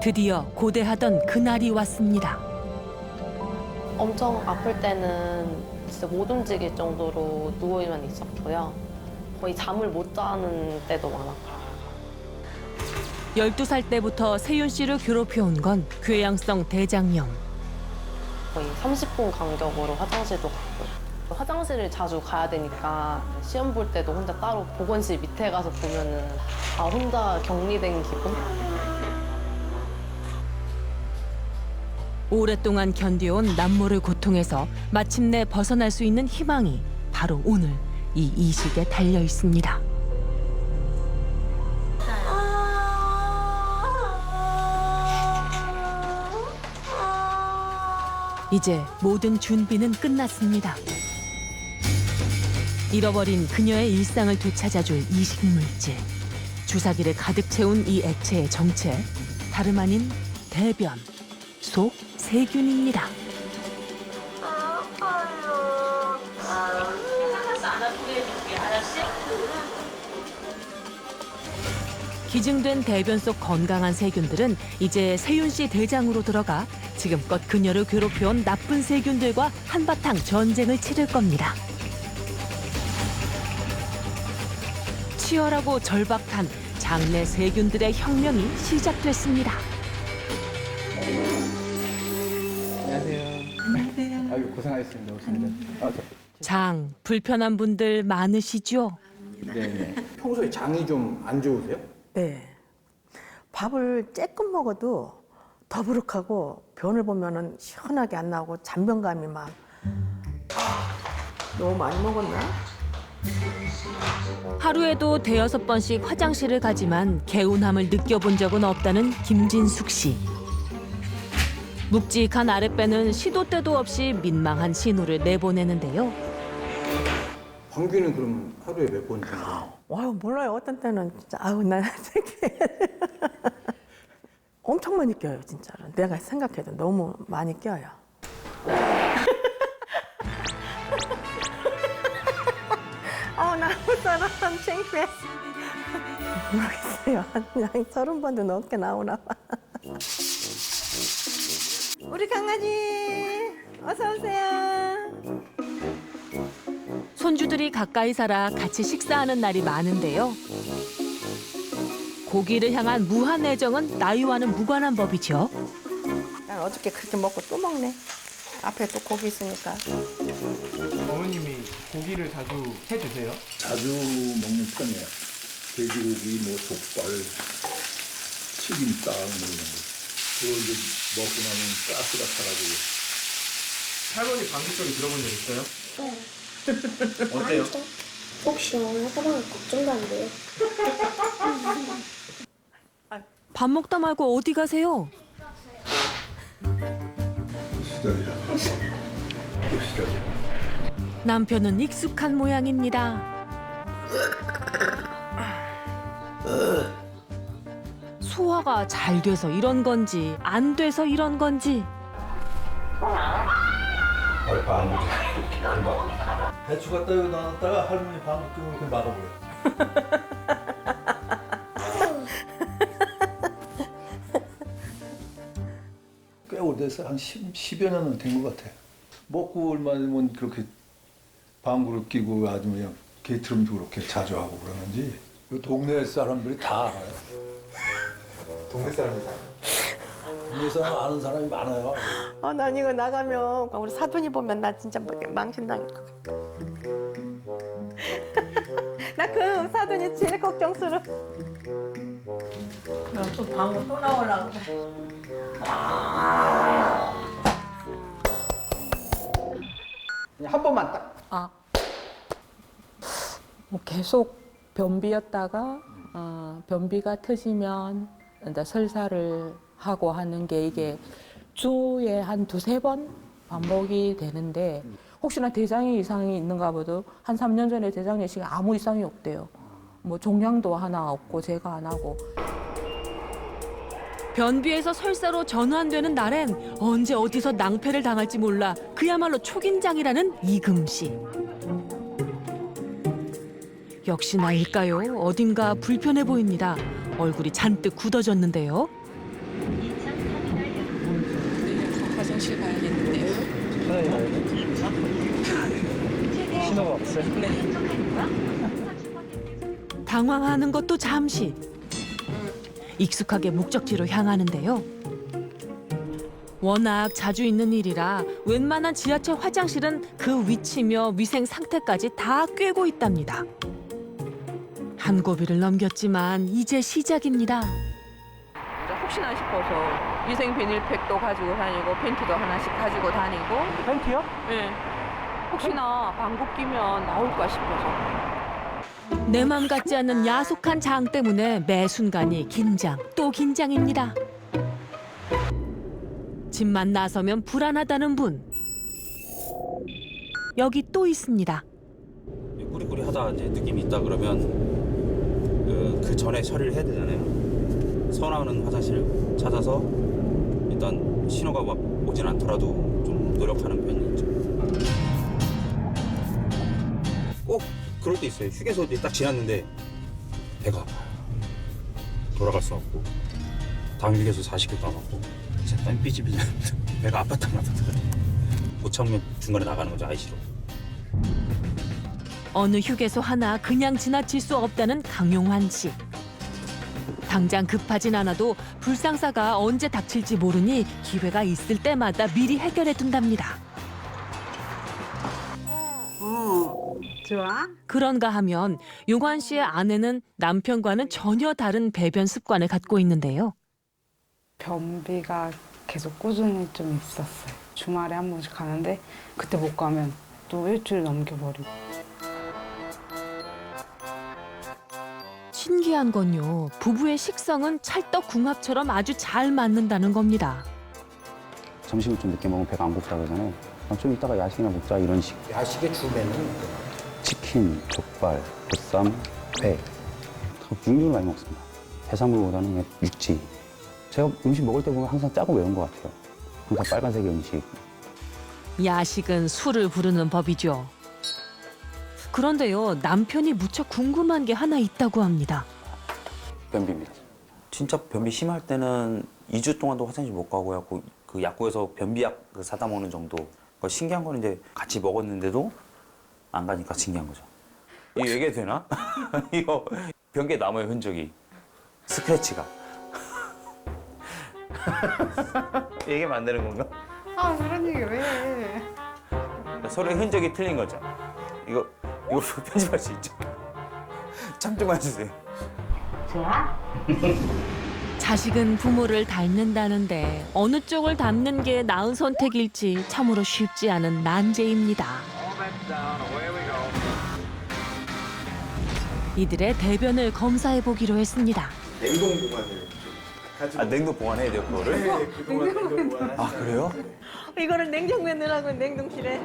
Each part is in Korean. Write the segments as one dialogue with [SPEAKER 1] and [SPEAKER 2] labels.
[SPEAKER 1] 드디어 고대하던 그날이 왔습니다.
[SPEAKER 2] 엄청 아플 때는 진짜 못 움직일 정도로 누워만 있었고요. 거의 잠을 못 자는 때도 많았고.
[SPEAKER 1] 12살 때부터 세윤 씨를 괴롭혀온 건 궤양성 대장염.
[SPEAKER 2] 거의 30분 간격으로 화장실도 갔고요. 화장실을 자주 가야 되니까 시험 볼 때도 혼자 따로 보건실 밑에 가서 보면은 혼자 격리된 기분?
[SPEAKER 1] 오랫동안 견뎌온 남모를 고통에서 마침내 벗어날 수 있는 희망이 바로 오늘 이 이식에 달려 있습니다. 이제 모든 준비는 끝났습니다. 잃어버린 그녀의 일상을 되찾아줄 이식 물질. 주사기를 가득 채운 이 액체의 정체, 다름 아닌 대변, 속 세균입니다. 기증된 대변 속 건강한 세균들은 이제 세윤 씨 대장으로 들어가 지금껏 그녀를 괴롭혀온 나쁜 세균들과 한바탕 전쟁을 치를 겁니다. 치열하고 절박한 장내 세균들의 혁명이 시작됐습니다.
[SPEAKER 3] 안녕하세요. 아유 고생하셨습니다. 오시는데.
[SPEAKER 1] 장, 불편한 분들 많으시죠?
[SPEAKER 3] 네. 평소에 장이 좀 안 좋으세요?
[SPEAKER 4] 네. 밥을 쬐끔 먹어도 더부룩하고 변을 보면은 시원하게 안 나오고 잔변감이 막 너무 많이 먹었나?
[SPEAKER 1] 하루에도 대여섯 번씩 화장실을 가지만 개운함을 느껴본 적은 없다는 김진숙 씨. 묵직한 아랫배는 시도 때도 없이 민망한 신호를 내보내는데요.
[SPEAKER 3] 방귀는 그럼 하루에 몇 번 정도?
[SPEAKER 4] 와요, 몰라요. 어떤 때는 진짜 난 되게 엄청 많이 껴요, 진짜로. 내가 생각해도 너무 많이 껴요. 나 못 살아. 창피해. 모르겠어요. 그냥 30번도 넘게 나오나 봐. 우리 강아지, 어서 오세요.
[SPEAKER 1] 손주들이 가까이 살아 같이 식사하는 날이 많은데요. 고기를 향한 무한 애정은 나이와는 무관한 법이죠.
[SPEAKER 4] 난 어저께 그렇게 먹고 또 먹네. 앞에 또 고기 있으니까.
[SPEAKER 5] 어머님이 고기를 자주 해주세요?
[SPEAKER 6] 자주 먹는 편이에요. 돼지고기, 뭐 족발, 튀김닭 뭐 이런 거. 그걸 이제 먹고 나면 가스가 타가지고.
[SPEAKER 5] 할머니 방귀 소리 들어본 적 있어요?
[SPEAKER 7] 네.
[SPEAKER 5] 어때요?
[SPEAKER 7] 혹시 오늘 사랑이 걱정도 안 돼요?
[SPEAKER 1] 밥 먹다 말고 어디 가세요?
[SPEAKER 6] 시절이야. 또 시절이야.
[SPEAKER 1] 남편은 익숙한 모양입니다. 소화가 잘 돼서 이런 건지 안 돼서 이런 건지
[SPEAKER 6] 배추 갖다 여기 놔놨다가 할머니 방귀 뀌고 이렇게 막아버려. 꽤 오래돼서 한 10여 년은 된 것 같아. 먹고 얼마 되면 그렇게 방구를 끼고 아주 그냥 게트름도 그렇게 자주 하고 그러는지 그 동네 사람들이 다 알아요.
[SPEAKER 5] 동네 사람이다.
[SPEAKER 6] 동네 사람 아는 사람이 많아요.
[SPEAKER 4] 난 이거 나가면 우리 사돈이 보면 나 진짜 망신당할 것 같아. 나 그 사돈이 제일 걱정스러워. 그럼 또 방구 또 나오려고 그래.
[SPEAKER 3] 그냥 한 번만 딱.
[SPEAKER 8] 뭐 계속 변비였다가 변비가 터지면 이제 설사를 하고 하는 게 이게 주에 한 두세 번 반복이 되는데 혹시나 대장에 이상이 있는가 보도 한 3년 전에 대장 내시경에 아무 이상이 없대요. 뭐 종양도 하나 없고 제가 안 하고.
[SPEAKER 1] 변비에서 설사로 전환되는 날엔 언제 어디서 낭패를 당할지 몰라 그야말로 초긴장이라는 이금 씨. 역시 나일까요? 어딘가 불편해 보입니다. 얼굴이 잔뜩 굳어졌는데요.
[SPEAKER 8] 화장실 가야겠는데요.
[SPEAKER 5] 편하게 가야 돼? 신호가 없어요?
[SPEAKER 1] 당황하는 것도 잠시. 익숙하게 목적지로 향하는데요. 워낙 자주 있는 일이라 웬만한 지하철 화장실은 그 위치며 위생 상태까지 다 꿰고 있답니다. 한 고비를 넘겼지만 이제 시작입니다.
[SPEAKER 8] 혹시나 싶어서 위생 비닐팩도 가지고 다니고 팬티도 하나씩 가지고 다니고.
[SPEAKER 5] 팬티요?
[SPEAKER 8] 네. 혹시나 방구 끼면 나올까 싶어서.
[SPEAKER 1] 내 맘 같지 않는 야속한 장 때문에 매 순간이 긴장 또 긴장입니다. 집만 나서면 불안하다는 분. 여기 또 있습니다.
[SPEAKER 9] 꾸리꾸리하다 이제 느낌이 있다 그러면 그 전에 처리를 해야 되잖아요. 선호하는 화장실 찾아서 일단 신호가 막 오진 않더라도 좀 노력하는 편이 있죠. 꼭 그럴 때 있어요. 휴게소 딱 지났는데 배가 아파요. 돌아갈 수 없고 다음 휴게소 40km 가고 진짜 땀 삐지삐지 배가 아팠단 말이야. 못 참으면 중간에 나가는 거죠. 아이 싫어.
[SPEAKER 1] 어느 휴게소 하나 그냥 지나칠 수 없다는 강용환 씨. 당장 급하진 않아도 불상사가 언제 닥칠지 모르니 기회가 있을 때마다 미리 해결해 둔답니다.
[SPEAKER 10] 좋아?
[SPEAKER 1] 그런가 하면 용환 씨의 아내는 남편과는 전혀 다른 배변 습관을 갖고 있는데요.
[SPEAKER 10] 변비가 계속 꾸준히 좀 있었어요. 주말에 한 번씩 가는데 그때 못 가면 또 일주일 넘겨버리고.
[SPEAKER 1] 신기한 건요. 부부의 식성은 찰떡궁합처럼 아주 잘 맞는다는 겁니다.
[SPEAKER 9] 점심을 좀 늦게 먹으면 배가 안 고프다 그러잖아요. 좀 이따가 야식이나 먹자 이런 식.
[SPEAKER 3] 야식의 주배는
[SPEAKER 9] 치킨, 족발, 보쌈, 회. 육류를 많이 먹습니다. 해산물보다는 그냥 육지. 제가 음식 먹을 때 보면 항상 짜고 매운 것 같아요. 항상 빨간색의 음식.
[SPEAKER 1] 야식은 술을 부르는 법이죠. 그런데요. 남편이 무척 궁금한 게 하나 있다고 합니다.
[SPEAKER 9] 변비입니다. 진짜 변비 심할 때는 2주 동안도 화장실 못 가고 해갖고 그 약국에서 변비약 사다 먹는 정도. 그러니까 신기한 건 이제 같이 먹었는데도 안 가니까 신기한 거죠. 이거 얘기해도 되나? 이거 변기에 남아요, 흔적이. 스크래치가. 얘기하면 안 되는 건가?
[SPEAKER 10] 아 그런 얘기 왜 해?
[SPEAKER 9] 서로의 흔적이 틀린 거죠. 이거 편집할 수 있죠? 참 좀 해주세요.
[SPEAKER 1] 자식은 부모를 닮는다는데 어느 쪽을 닮는 게 나은 선택일지 참으로 쉽지 않은 난제입니다. 이들의 대변을 검사해 보기로 했습니다.
[SPEAKER 5] 냉동 보관을 가지고.
[SPEAKER 9] 냉동 보관해야 돼요, 그거를?
[SPEAKER 5] 네, 그동안 냉동 보관.
[SPEAKER 9] 아, 그래요?
[SPEAKER 4] 이거는 냉장고에 넣으라고 냉동실에.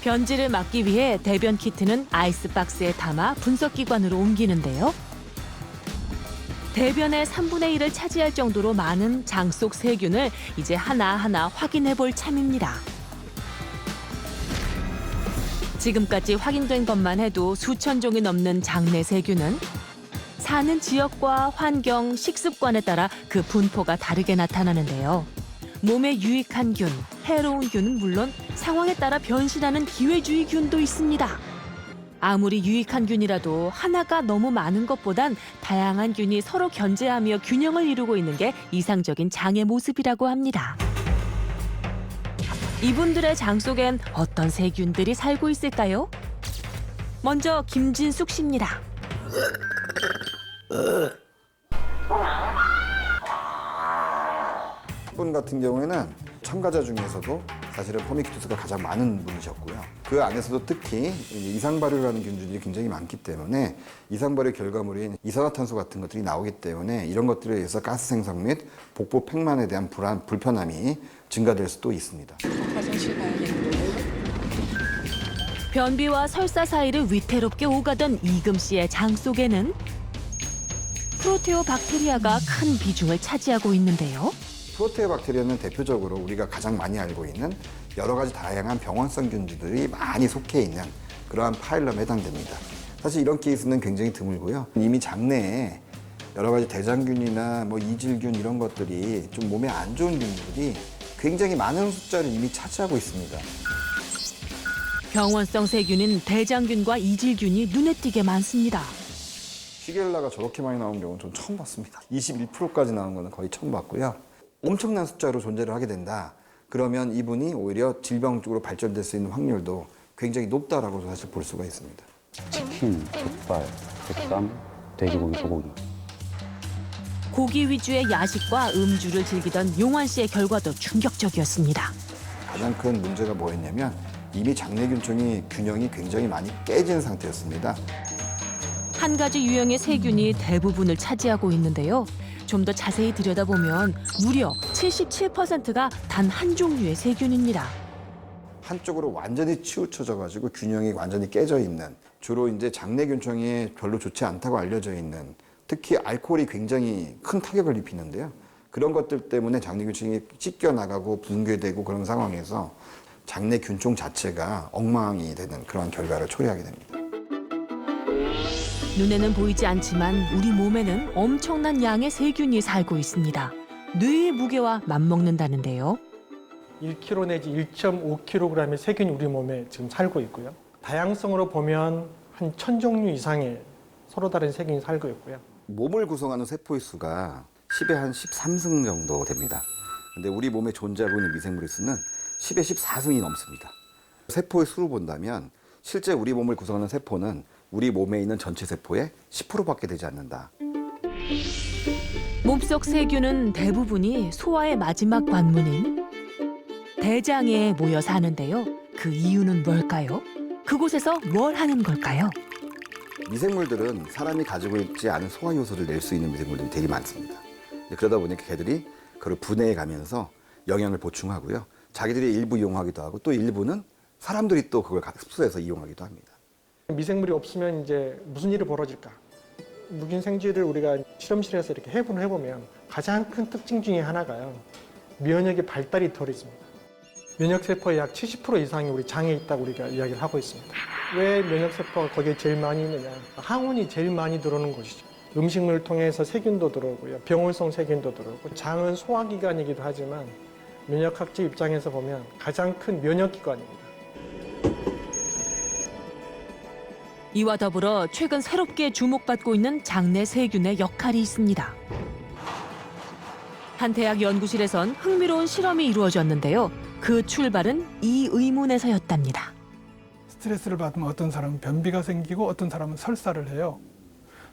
[SPEAKER 1] 변질을 막기 위해 대변 키트는 아이스박스에 담아 분석기관으로 옮기는데요. 대변의 3분의 1을 차지할 정도로 많은 장 속 세균을 이제 하나하나 확인해 볼 참입니다. 지금까지 확인된 것만 해도 수천 종이 넘는 장내 세균은 사는 지역과 환경, 식습관에 따라 그 분포가 다르게 나타나는데요. 몸에 유익한 균, 해로운 균은 물론 상황에 따라 변신하는 기회주의 균도 있습니다. 아무리 유익한 균이라도 하나가 너무 많은 것보단 다양한 균이 서로 견제하며 균형을 이루고 있는 게 이상적인 장의 모습이라고 합니다. 이분들의 장 속엔 어떤 세균들이 살고 있을까요? 먼저 김진숙 씨입니다.
[SPEAKER 11] 분 같은 경우에는 첨가자 중에서도 사실은 포미키투스가 가장 많은 분이셨고요. 그 안에서도 특히 이상발효라는 균들이 굉장히 많기 때문에 이상발효 결과물인 이산화탄소 같은 것들이 나오기 때문에 이런 것들에 의해서 가스 생성 및 복부 팽만에 대한 불편함이 증가될 수도 있습니다.
[SPEAKER 8] 화장실 가야겠는데요.
[SPEAKER 1] 변비와 설사 사이를 위태롭게 오가던 이금 씨의 장 속에는 프로테오박테리아가 큰 비중을 차지하고 있는데요.
[SPEAKER 11] 프로테오박테리아는 대표적으로 우리가 가장 많이 알고 있는 여러 가지 다양한 병원성 균들이 많이 속해 있는 그러한 파일럼에 해당됩니다. 사실 이런 케이스는 굉장히 드물고요. 이미 장내에 여러 가지 대장균이나 이질균 이런 것들이 좀 몸에 안 좋은 균들이 굉장히 많은 숫자를 이미 차지하고 있습니다.
[SPEAKER 1] 병원성 세균인 대장균과 이질균이 눈에 띄게 많습니다.
[SPEAKER 11] 시겔라가 저렇게 많이 나온 경우는 전 처음 봤습니다. 21%까지 나온 거는 거의 처음 봤고요. 엄청난 숫자로 존재를 하게 된다. 그러면 이분이 오히려 질병 쪽으로 발전될 수 있는 확률도 굉장히 높다라고 사실 볼 수가 있습니다.
[SPEAKER 9] 치킨, 족발, 백삼, 돼지고기, 소고기.
[SPEAKER 1] 고기 위주의 야식과 음주를 즐기던 용환 씨의 결과도 충격적이었습니다.
[SPEAKER 11] 가장 큰 문제가 뭐였냐면 이미 장내균총이 균형이 굉장히 많이 깨진 상태였습니다.
[SPEAKER 1] 한 가지 유형의 세균이 대부분을 차지하고 있는데요. 좀 더 자세히 들여다보면 무려 77%가 단 한 종류의 세균입니다.
[SPEAKER 11] 한쪽으로 완전히 치우쳐져 가지고 균형이 완전히 깨져 있는, 주로 이제 장내균총이 별로 좋지 않다고 알려져 있는, 특히 알코올이 굉장히 큰 타격을 입히는데요. 그런 것들 때문에 장내균총이 찢겨 나가고 붕괴되고 그런 상황에서 장내균총 자체가 엉망이 되는 그런 결과를 초래하게 됩니다.
[SPEAKER 1] 눈에는 보이지 않지만 우리 몸에는 엄청난 양의 세균이 살고 있습니다. 뇌의 무게와 맞먹는다는데요.
[SPEAKER 12] 1kg 내지 1.5kg의 세균이 우리 몸에 지금 살고 있고요. 다양성으로 보면 한 1000종류 이상의 서로 다른 세균이 살고 있고요.
[SPEAKER 11] 몸을 구성하는 세포의 수가 10의 한 13승 정도 됩니다. 근데 우리 몸에 존재하고 있는 미생물의 수는 10의 14승이 넘습니다. 세포의 수로 본다면 실제 우리 몸을 구성하는 세포는 우리 몸에 있는 전체 세포의 10%밖에 되지 않는다.
[SPEAKER 1] 몸속 세균은 대부분이 소화의 마지막 관문인 대장에 모여 사는데요. 그 이유는 뭘까요? 그곳에서 뭘 하는 걸까요?
[SPEAKER 11] 미생물들은 사람이 가지고 있지 않은 소화 요소를 낼 수 있는 미생물들이 되게 많습니다. 그러다 보니까 걔들이 그걸 분해해 가면서 영양을 보충하고요. 자기들이 일부 이용하기도 하고 또 일부는 사람들이 또 그걸 흡수해서 이용하기도 합니다.
[SPEAKER 12] 미생물이 없으면 이제 무슨 일이 벌어질까? 묵인 생쥐를 우리가 실험실에서 이렇게 해부를 해보면 가장 큰 특징 중에 하나가요. 면역의 발달이 덜 있습니다. 면역세포의 약 70% 이상이 우리 장에 있다고 우리가 이야기를 하고 있습니다. 왜 면역세포가 거기에 제일 많이 있느냐? 항원이 제일 많이 들어오는 곳이죠. 음식물을 통해서 세균도 들어오고요. 병원성 세균도 들어오고 장은 소화기관이기도 하지만 면역학적 입장에서 보면 가장 큰 면역기관입니다.
[SPEAKER 1] 이와 더불어 최근 새롭게 주목받고 있는 장내 세균의 역할이 있습니다. 한 대학 연구실에선 흥미로운 실험이 이루어졌는데요. 그 출발은 이 의문에서였답니다.
[SPEAKER 13] 스트레스를 받으면 어떤 사람은 변비가 생기고 어떤 사람은 설사를 해요.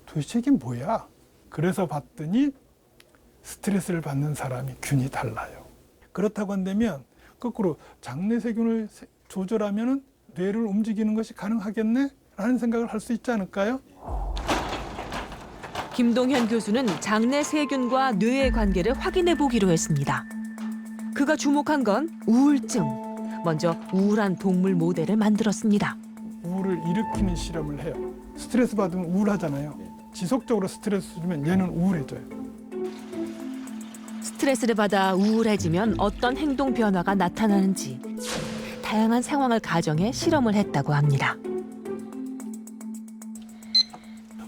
[SPEAKER 13] 도대체 이게 뭐야? 그래서 봤더니 스트레스를 받는 사람이 균이 달라요. 그렇다고 한다면 거꾸로 장내 세균을 조절하면 뇌를 움직이는 것이 가능하겠네? 라는 생각을 할 수 있지 않을까요?
[SPEAKER 1] 김동현 교수는 장내 세균과 뇌의 관계를 확인해 보기로 했습니다. 그가 주목한 건 우울증. 먼저 우울한 동물 모델을 만들었습니다.
[SPEAKER 13] 우울을 일으키는 실험을 해요. 스트레스 받으면 우울하잖아요. 지속적으로 스트레스 주면 얘는 우울해져요.
[SPEAKER 1] 스트레스를 받아 우울해지면 어떤 행동 변화가 나타나는지 다양한 상황을 가정해 실험을 했다고 합니다.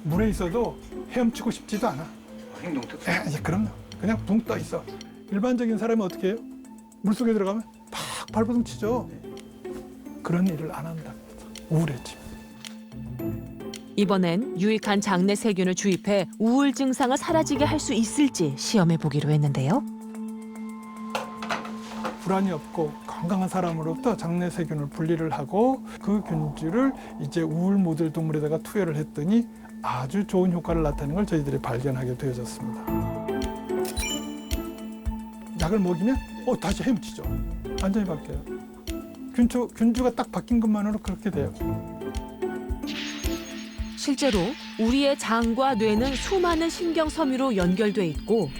[SPEAKER 13] 물에 있어도 헤엄치고 싶지도 않아.
[SPEAKER 3] 행동 특성.
[SPEAKER 13] 그럼요. 그냥 붕 떠 있어. 일반적인 사람은 어떻게 해요? 물속에 들어가면 팍 발버둥 치죠. 그런 일을 안 한다. 우울해지.
[SPEAKER 1] 이번엔 유익한 장내 세균을 주입해 우울 증상을 사라지게 할 수 있을지 시험해 보기로 했는데요.
[SPEAKER 13] 불안이 없고 건강한 사람으로부터 장내 세균을 분리를 하고 그 균주를 이제 우울 모델 동물에다가 투여를 했더니 아주 좋은 효과를 나타내는 걸 저희들이 발견하게 되어졌습니다. 약을 먹이면 다시 헤엄치죠. 완전히 바뀌어요. 균주가 딱 바뀐 것만으로 그렇게 돼요.
[SPEAKER 1] 실제로 우리의 장과 뇌는 수많은 신경 섬유로 연결돼 있고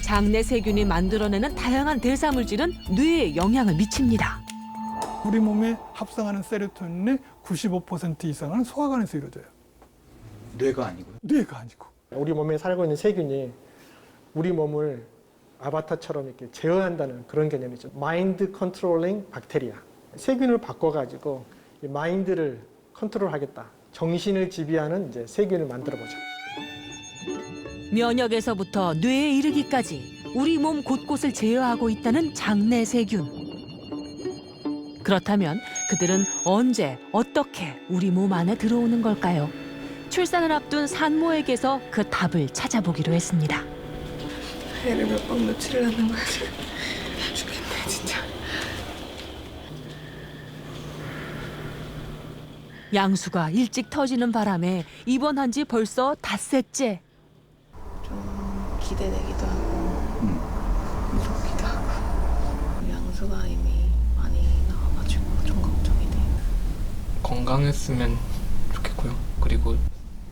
[SPEAKER 1] 장내 세균이 만들어내는 다양한 대사 물질은 뇌에 영향을 미칩니다.
[SPEAKER 13] 우리 몸에 합성하는 세로토닌의 95% 이상은 소화관에서 이루어져요.
[SPEAKER 3] 뇌가 아니고요?
[SPEAKER 13] 뇌가 아니고.
[SPEAKER 12] 우리 몸에 살고 있는 세균이 우리 몸을 아바타처럼 이렇게 제어한다는 그런 개념이죠. 마인드 컨트롤링 박테리아. 세균을 바꿔가지고 이 마인드를 컨트롤하겠다. 정신을 지배하는 이제 세균을 만들어 보죠.
[SPEAKER 1] 면역에서부터 뇌에 이르기까지 우리 몸 곳곳을 제어하고 있다는 장내 세균. 그렇다면 그들은 언제 어떻게 우리 몸 안에 들어오는 걸까요? 출산을 앞둔 산모에게서 그 답을 찾아보기로 했습니다.
[SPEAKER 7] 애를 몇 번 놓치려는 거야. 죽겠네 진짜.
[SPEAKER 1] 양수가 일찍 터지는 바람에 입원한 지 벌써 닷새째.
[SPEAKER 7] 좀 기대되기도 하고 무섭기도 하고. 양수가 이미 많이 나와가지고 좀 걱정이 돼요.
[SPEAKER 14] 건강했으면 좋겠고요. 그리고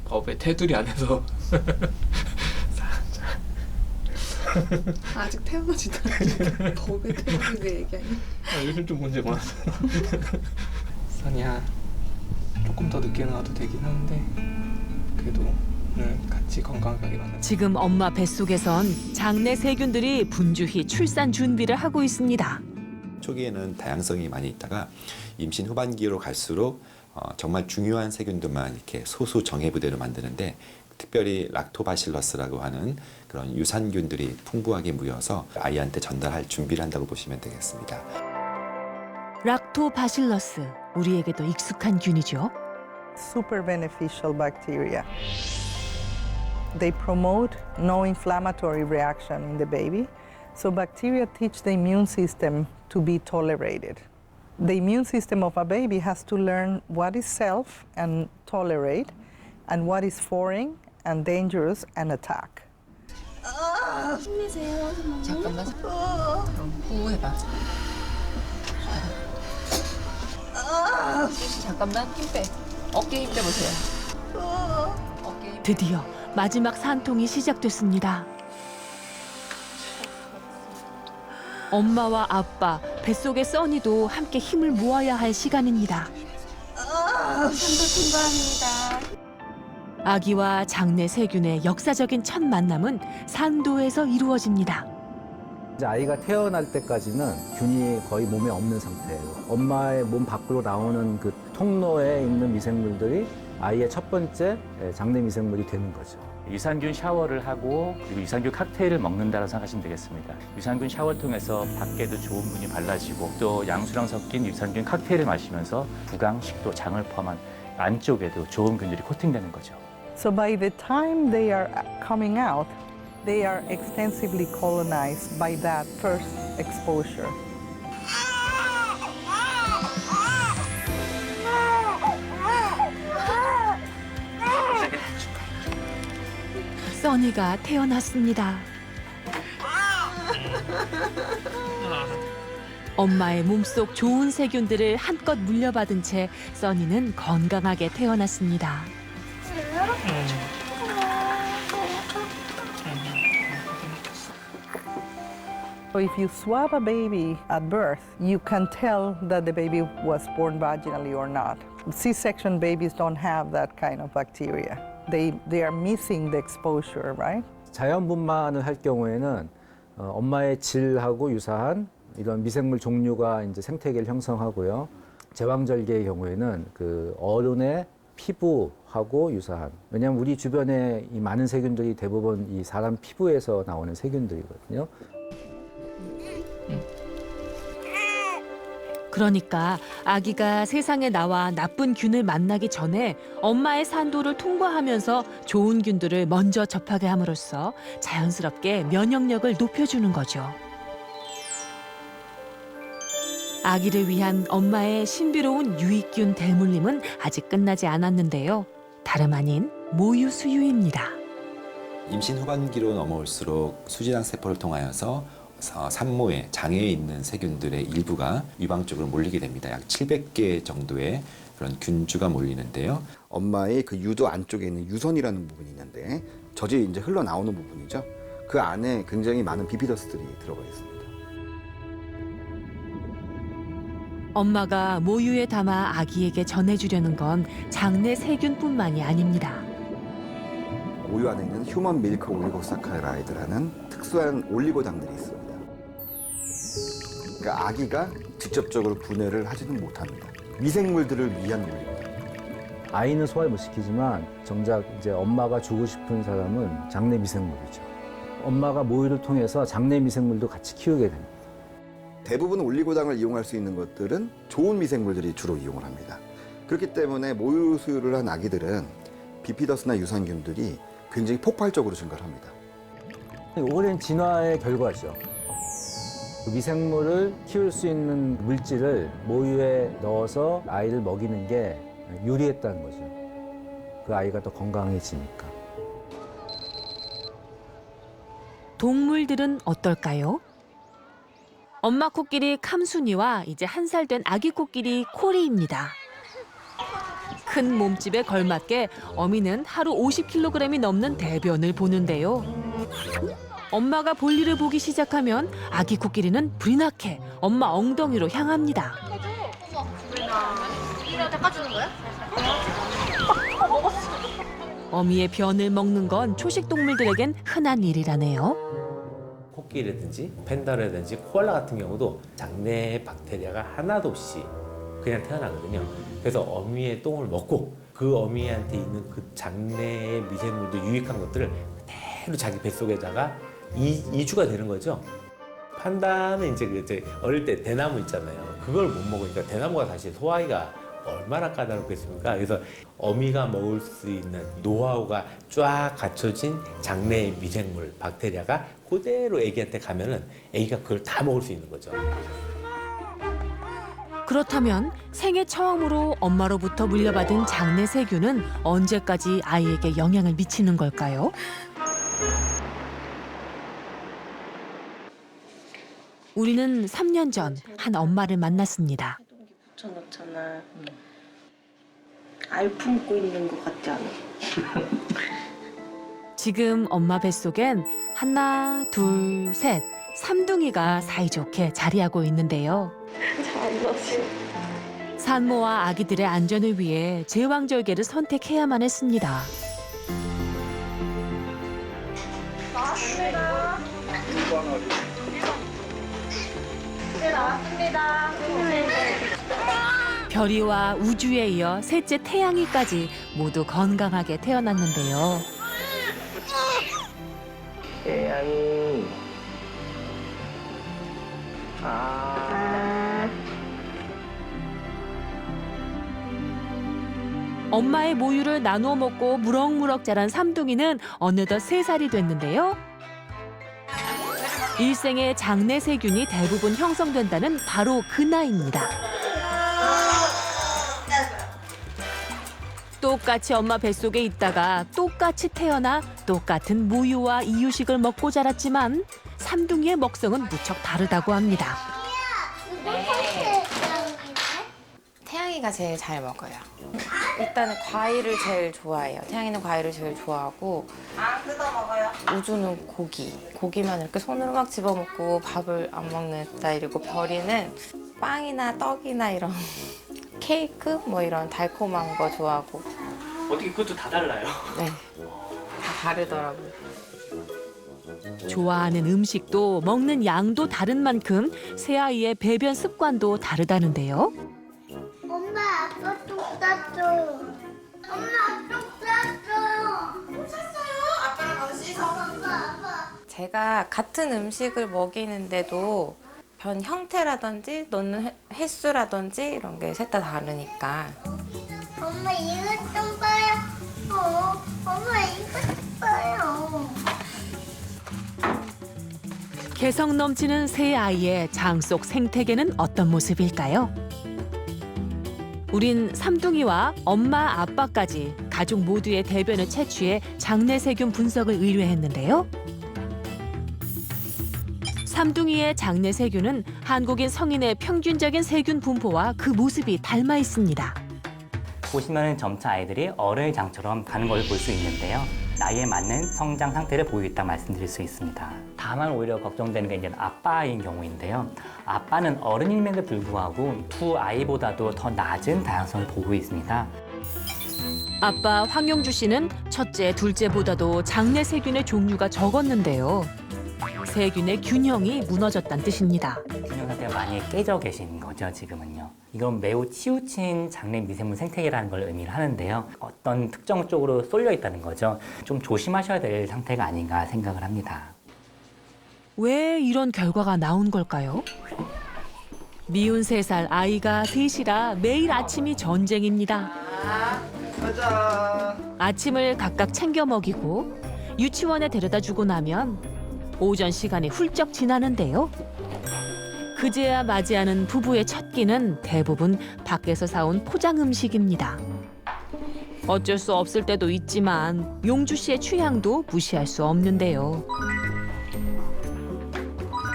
[SPEAKER 14] 법에 테두리 안에서
[SPEAKER 7] 아직 태어나지도 않았는데 법에 태어나게 얘기하니?
[SPEAKER 14] 요즘 좀 문제가 많아서 선이야 조금 더 늦게 나와도 되긴 하는데 그래도 오늘 같이 건강하게 만나.
[SPEAKER 1] 지금 엄마 뱃속에선 장내 세균들이 분주히 출산 준비를 하고 있습니다.
[SPEAKER 15] 초기에는 다양성이 많이 있다가 임신 후반기로 갈수록 정말 중요한 세균들만 이렇게 소수 정예 부대로 만드는데 특별히 락토바실러스라고 하는 그런 유산균들이 풍부하게 모여서 아이한테 전달할 준비를 한다고 보시면 되겠습니다.
[SPEAKER 1] 락토바실러스, 우리에게도 익숙한 균이죠.
[SPEAKER 16] Super beneficial bacteria. They promote no inflammatory reaction in the baby. So bacteria teach the immune system to be tolerated. The immune system of a baby has to learn what is self and tolerate, and what is foreign and dangerous and attack.
[SPEAKER 7] 힘내세요.
[SPEAKER 10] 잠깐만. 호흡해봐. 잠깐만 힘 빼. 어깨 힘 빼보세요.
[SPEAKER 1] 드디어 마지막 산통이 시작됐습니다. 엄마와 아빠, 뱃속의 써니도 함께 힘을 모아야 할 시간입니다.
[SPEAKER 7] 산도 통과합니다.
[SPEAKER 1] 아기와 장내 세균의 역사적인 첫 만남은 산도에서 이루어집니다.
[SPEAKER 17] 이제 아이가 태어날 때까지는 균이 거의 몸에 없는 상태예요. 엄마의 몸 밖으로 나오는 그 통로에 있는 미생물들이 아이의 첫 번째 장내 미생물이 되는 거죠.
[SPEAKER 18] 유산균 샤워를 하고 그리고 유산균 칵테일을 먹는다고 생각하시면 되겠습니다. 유산균 샤워 통해서 밖에도 좋은 분이 발라지고 또 양수랑 섞인 유산균 칵테일을 마시면서 구강, 식도, 장을 포함한 안쪽에도 좋은 균들이 코팅되는 거죠.
[SPEAKER 16] So by the time they are coming out, they are extensively colonized by that first exposure.
[SPEAKER 1] 써니가 태어났습니다. 엄마의 몸속 좋은 세균들을 한껏 물려받은 채 써니는 건강하게 태어났습니다.
[SPEAKER 16] So if you swab a baby at birth, you can tell that the baby was born vaginally or not. C-section babies don't have that kind of bacteria. They are missing the exposure, right?
[SPEAKER 17] 자연 분만을 할 경우에는 엄마의 질하고 유사한 이런 미생물 종류가 이제 생태계를 형성하고요. 제왕절개의 경우에는 그 어른의 피부하고 유사한. 왜냐하면 우리 주변에 이 많은 세균들이 대부분 이 사람 피부에서 나오는 세균들이거든요.
[SPEAKER 1] 그러니까 아기가 세상에 나와 나쁜 균을 만나기 전에 엄마의 산도를 통과하면서 좋은 균들을 먼저 접하게 함으로써 자연스럽게 면역력을 높여주는 거죠. 아기를 위한 엄마의 신비로운 유익균 대물림은 아직 끝나지 않았는데요. 다름 아닌 모유 수유입니다.
[SPEAKER 15] 임신 후반기로 넘어올수록 수지낭 세포를 통하여서 산모의 장애에 있는 세균들의 일부가 유방 쪽으로 몰리게 됩니다. 약 700개 정도의 그런 균주가 몰리는데요.
[SPEAKER 11] 엄마의 그 유도 안쪽에 있는 유선이라는 부분이 있는데 젖이 이제 흘러나오는 부분이죠. 그 안에 굉장히 많은 비피더스들이 들어가 있습니다.
[SPEAKER 1] 엄마가 모유에 담아 아기에게 전해주려는 건 장내 세균뿐만이 아닙니다.
[SPEAKER 11] 모유 안에 있는 휴먼 밀크 올리고사카라이드라는 특수한 올리고당들이 있습니다. 그러니까 아기가 직접적으로 분해를 하지는 못합니다. 미생물들을 위한 올리고당.
[SPEAKER 17] 아이는 소화를 못 시키지만 정작 이제 엄마가 주고 싶은 사람은 장내 미생물이죠. 엄마가 모유를 통해서 장내 미생물도 같이 키우게 됩니다.
[SPEAKER 11] 대부분 올리고당을 이용할 수 있는 것들은 좋은 미생물들이 주로 이용을 합니다. 그렇기 때문에 모유 수유를 한 아기들은 비피더스나 유산균들이 굉장히 폭발적으로 증가를 합니다.
[SPEAKER 17] 오랜 진화의 결과죠. 미생물을 키울 수 있는 물질을 모유에 넣어서 아이를 먹이는 게 유리했다는 거죠. 그 아이가 더 건강해지니까.
[SPEAKER 1] 동물들은 어떨까요? 엄마 코끼리 캄순이와 이제 1살 된 아기 코끼리 코리입니다. 큰 몸집에 걸맞게 어미는 하루 50kg이 넘는 대변을 보는데요. 엄마가 볼일을 보기 시작하면 아기 코끼리는 불이 나게 엄마 엉덩이로 향합니다.
[SPEAKER 19] 이거 닦아주는 거야?
[SPEAKER 1] 어미의 변을 먹는 건 초식 동물들에겐 흔한 일이라네요.
[SPEAKER 20] 코끼리라든지 팬다라든지 코알라 같은 경우도 장내 박테리아가 하나도 없이 그냥 태어나거든요. 그래서 어미의 똥을 먹고 그 어미한테 있는 그 장내의 미생물도 유익한 것들을 그대로 자기 뱃속에다가 이주가 되는 거죠. 판다는 이제 어릴 때 대나무 있잖아요. 그걸 못 먹으니까 대나무가 사실 소화기가 얼마나 까다롭겠습니까? 그래서 어미가 먹을 수 있는 노하우가 쫙 갖춰진 장내의 미생물, 박테리아가 그대로 애기한테 가면은 애기가 그걸 다 먹을 수 있는 거죠.
[SPEAKER 1] 그렇다면 생애 처음으로 엄마로부터 물려받은 장내 세균은 언제까지 아이에게 영향을 미치는 걸까요? 우리는 3년 전 한 엄마를 만났습니다.
[SPEAKER 19] 붙여놓잖아. 알 품고 있는 것 같지 않아?
[SPEAKER 1] 지금 엄마 뱃속엔 하나, 둘, 셋, 삼둥이가 사이좋게 자리하고 있는데요.
[SPEAKER 19] 잘 넣지.
[SPEAKER 1] 산모와 아기들의 안전을 위해 제왕절개를 선택해야만 했습니다.
[SPEAKER 19] 나왔습니다. 네, 나왔습니다.
[SPEAKER 1] 별이와 우주에 이어 셋째 태양이까지 모두 건강하게 태어났는데요.
[SPEAKER 14] 태양이.
[SPEAKER 1] 엄마의 모유를 나누어 먹고 무럭무럭 자란 삼둥이는 어느덧 3살이 됐는데요. 일생에 장내 세균이 대부분 형성된다는 바로 그 나이입니다. 똑같이 엄마 뱃속에 있다가 똑같이 태어나 똑같은 모유와 이유식을 먹고 자랐지만 삼둥이의 먹성은 무척 다르다고 합니다.
[SPEAKER 21] 태양이가 제일 잘 먹어요. 일단은 과일을 제일 좋아해요. 태양이는 과일을 제일 좋아하고
[SPEAKER 19] 뜯어 먹어요.
[SPEAKER 21] 우주는 고기만 이렇게 손으로 막 집어먹고 밥을 안 먹는 스타일이고 별이는 빵이나 떡이나 이런 케이크 뭐 이런 달콤한 거 좋아하고.
[SPEAKER 14] 어떻게 그것도 다 달라요?
[SPEAKER 21] 네, 다 다르더라고요.
[SPEAKER 1] 좋아하는 음식도 먹는 양도 다른 만큼 새 아이의 배변 습관도 다르다는데요.
[SPEAKER 19] 엄마, 아빠 똥 쌌어. 엄마, 똥 쌌어요. 똥 쌌어요? 아빠랑 가서 씻어. 아빠.
[SPEAKER 21] 제가 같은 음식을 먹이는데도 변 형태라든지 넣는 횟수라든지 이런 게 셋 다 다르니까.
[SPEAKER 19] 엄마, 이거 좀 봐요. 엄마, 이거 좀 봐요.
[SPEAKER 1] 개성 넘치는 새 아이의 장 속 생태계는 어떤 모습일까요? 우린 삼둥이와 엄마, 아빠까지 가족 모두의 대변을 채취해 장내 세균 분석을 의뢰했는데요. 삼둥이의 장내 세균은 한국인 성인의 평균적인 세균 분포와 그 모습이 닮아 있습니다.
[SPEAKER 18] 보시면 점차 아이들이 어른의 장처럼 가는 걸 볼 수 있는데요. 나이에 맞는 성장 상태를 보이고 있다고 말씀드릴 수 있습니다. 다만 오히려 걱정되는 게 이제 아빠인 경우인데요. 아빠는 어른임에도 불구하고 두 아이보다도 더 낮은 다양성을 보고 있습니다.
[SPEAKER 1] 아빠 황용주 씨는 첫째, 둘째보다도 장내 세균의 종류가 적었는데요. 세균의 균형이 무너졌다는 뜻입니다.
[SPEAKER 18] 균형 상태가 많이 깨져 계신 거죠, 지금은요. 이건 매우 치우친 장내 미생물 생태계라는 걸 의미를 하는데요. 어떤 특정 쪽으로 쏠려 있다는 거죠. 좀 조심하셔야 될 상태가 아닌가 생각을 합니다.
[SPEAKER 1] 왜 이런 결과가 나온 걸까요? 미운 3살 아이가 셋이라 매일 아침이 전쟁입니다.
[SPEAKER 5] 가자.
[SPEAKER 1] 아침을 각각 챙겨 먹이고 유치원에 데려다 주고 나면 오전 시간이 훌쩍 지나는데요. 그제야 맞이하는 부부의 첫 끼는 대부분 밖에서 사온 포장 음식입니다. 어쩔 수 없을 때도 있지만 용주 씨의 취향도 무시할 수 없는데요.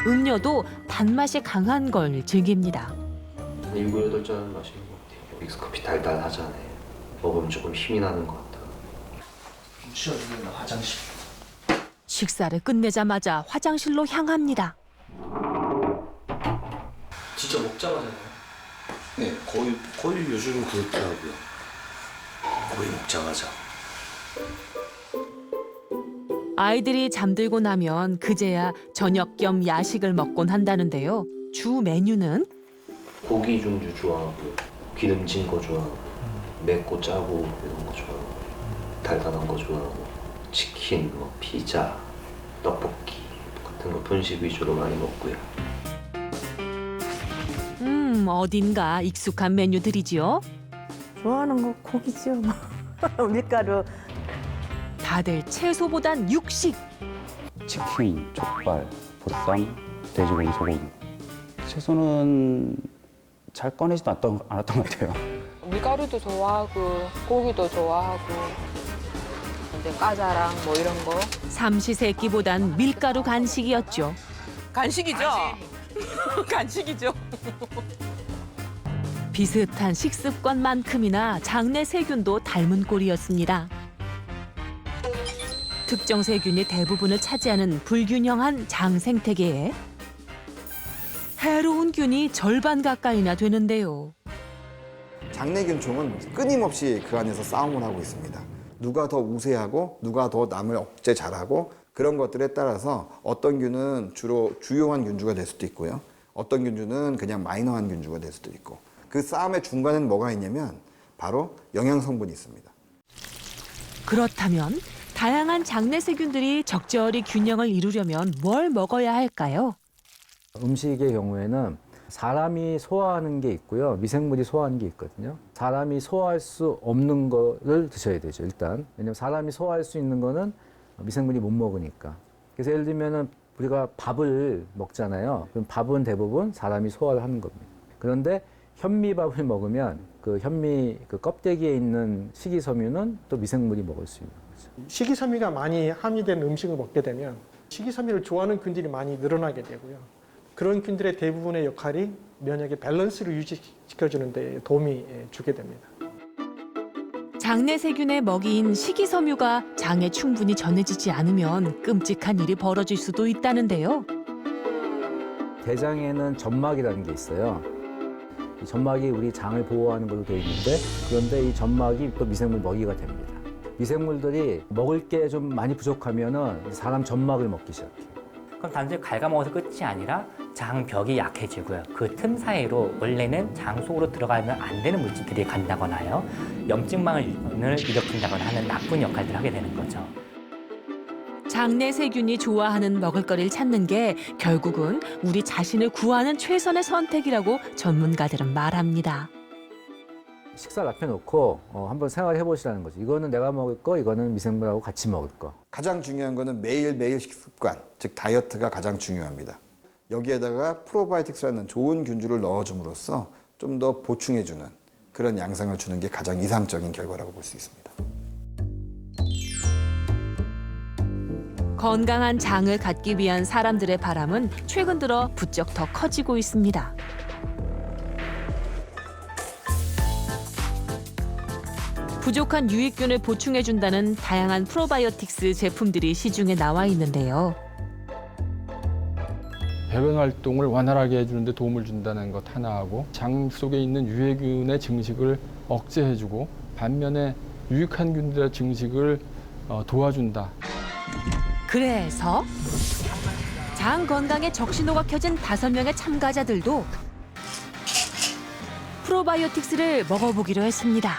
[SPEAKER 1] 음료도 단맛이 강한 걸 즐깁니다.
[SPEAKER 2] 7, 8잔 마시는 것 같아요. 믹스커피 달달하잖아요. 먹으면 조금 힘이 나는 것 같아요.
[SPEAKER 5] 쉬어주면 화장실.
[SPEAKER 1] 식사를 끝내자마자 화장실로 향합니다.
[SPEAKER 2] 진짜 먹자마자요? 네, 거의 요즘 그렇더라고요. 거의 먹자마자.
[SPEAKER 1] 아이들이 잠들고 나면 그제야 저녁 겸 야식을 먹곤 한다는데요. 주 메뉴는
[SPEAKER 2] 고기 종류 좋아하고 기름진 거 좋아하고 맵고 짜고 이런 거 좋아하고 달달한 거 좋아하고 치킨, 피자, 떡볶이 같은 거 분식 위주로 많이 먹고요.
[SPEAKER 1] 어딘가 익숙한 메뉴들이지요.
[SPEAKER 4] 좋아하는 거 고기죠. 밀가루.
[SPEAKER 1] 다들 채소보단 육식.
[SPEAKER 22] 치킨, 족발, 보쌈, 돼지고기, 소고기. 채소는 잘 꺼내지도 않았던 것 같아요.
[SPEAKER 8] 밀가루도 좋아하고 고기도 좋아하고 이제 과자랑 뭐 이런 거.
[SPEAKER 1] 삼시세끼보단 밀가루 간식이었죠.
[SPEAKER 8] 간식이죠? 간식이죠.
[SPEAKER 1] 비슷한 식습관만큼이나 장내 세균도 닮은 꼴이었습니다. 특정 세균이 대부분을 차지하는 불균형한 장 생태계에 해로운 균이 절반 가까이나 되는데요.
[SPEAKER 11] 장내균총은 끊임없이 그 안에서 싸움을 하고 있습니다. 누가 더 우세하고 누가 더 남을 억제 잘하고 그런 것들에 따라서 어떤 균은 주로 주요한 균주가 될 수도 있고요. 어떤 균주는 그냥 마이너한 균주가 될 수도 있고 그 싸움의 중간에는 뭐가 있냐면 바로 영양 성분이 있습니다.
[SPEAKER 1] 그렇다면 다양한 장내 세균들이 적절히 균형을 이루려면 뭘 먹어야 할까요?
[SPEAKER 17] 음식의 경우에는 사람이 소화하는 게 있고요. 미생물이 소화하는 게 있거든요. 사람이 소화할 수 없는 거를 드셔야 되죠, 일단. 왜냐면 사람이 소화할 수 있는 거는 미생물이 못 먹으니까. 그래서 예를 들면은 우리가 밥을 먹잖아요. 그럼 밥은 대부분 사람이 소화를 하는 겁니다. 그런데 현미밥을 먹으면 그 현미 그 껍데기에 있는 식이섬유는 또 미생물이 먹을 수 있는 거죠.
[SPEAKER 12] 식이섬유가 많이 함유된 음식을 먹게 되면 식이섬유를 좋아하는 균들이 많이 늘어나게 되고요. 그런 균들의 대부분의 역할이 면역의 밸런스를 유지시켜주는 데 도움이 주게 됩니다.
[SPEAKER 1] 장내 세균의 먹이인 식이섬유가 장에 충분히 전해지지 않으면 끔찍한 일이 벌어질 수도 있다는데요.
[SPEAKER 17] 대장에는 점막이라는 게 있어요. 이 점막이 우리 장을 보호하는 걸로 되어 있는데 그런데 이 점막이 또 미생물 먹이가 됩니다. 미생물들이 먹을 게 좀 많이 부족하면은 사람 점막을 먹기 시작해요.
[SPEAKER 23] 그럼 단지 갉아먹어서 끝이 아니라 장벽이 약해지고요. 그 틈 사이로 원래는 장 속으로 들어가면 안 되는 물질들이 간다거나요. 염증망을 일으킨다거나 하는 나쁜 역할들을 하게 되는 거죠.
[SPEAKER 1] 장내 세균이 좋아하는 먹을거리를 찾는 게 결국은 우리 자신을 구하는 최선의 선택이라고 전문가들은 말합니다.
[SPEAKER 17] 식사를 앞에 놓고 한번 생각을 해보시라는 거죠. 이거는 내가 먹을 거, 이거는 미생물하고 같이 먹을 거.
[SPEAKER 11] 가장 중요한 거는 매일매일 식습관, 즉 다이어트가 가장 중요합니다. 여기에다가 프로바이오틱스라는 좋은 균주를 넣어줌으로써 좀 더 보충해주는 그런 양상을 주는 게 가장 이상적인 결과라고 볼 수 있습니다.
[SPEAKER 1] 건강한 장을 갖기 위한 사람들의 바람은 최근 들어 부쩍 더 커지고 있습니다. 부족한 유익균을 보충해준다는 다양한 프로바이오틱스 제품들이 시중에 나와 있는데요.
[SPEAKER 24] 배변 활동을 원활하게 해주는 데 도움을 준다는 것 하나하고 장 속에 있는 유해균의 증식을 억제해주고 반면에 유익한 균들의 증식을 도와준다.
[SPEAKER 1] 그래서 장 건강에 적신호가 켜진 5명의 참가자들도 프로바이오틱스를 먹어보기로 했습니다.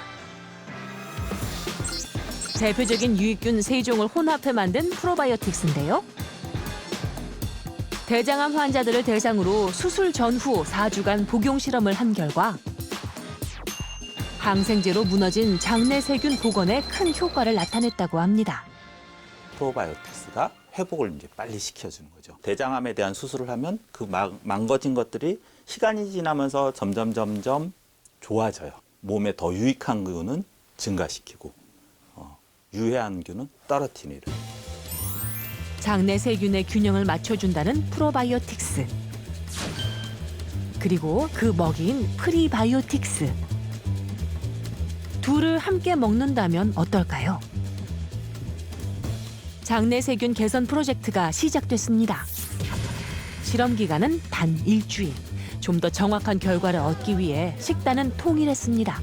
[SPEAKER 1] 대표적인 유익균 3종을 혼합해 만든 프로바이오틱스인데요. 대장암 환자들을 대상으로 수술 전후 4주간 복용 실험을 한 결과 항생제로 무너진 장내 세균 복원에 큰 효과를 나타냈다고 합니다.
[SPEAKER 3] 프로바이오틱스가 회복을 이제 빨리 시켜주는 거죠. 대장암에 대한 수술을 하면 그 망가진 것들이 시간이 지나면서 점점 좋아져요. 몸에 더 유익한 균은 증가시키고 유해한 균은 떨어뜨리는.
[SPEAKER 1] 장내 세균의 균형을 맞춰준다는 프로바이오틱스. 그리고 그 먹이인 프리바이오틱스. 둘을 함께 먹는다면 어떨까요? 장내 세균 개선 프로젝트가 시작됐습니다. 실험 기간은 단 일주일. 좀 더 정확한 결과를 얻기 위해 식단은 통일했습니다.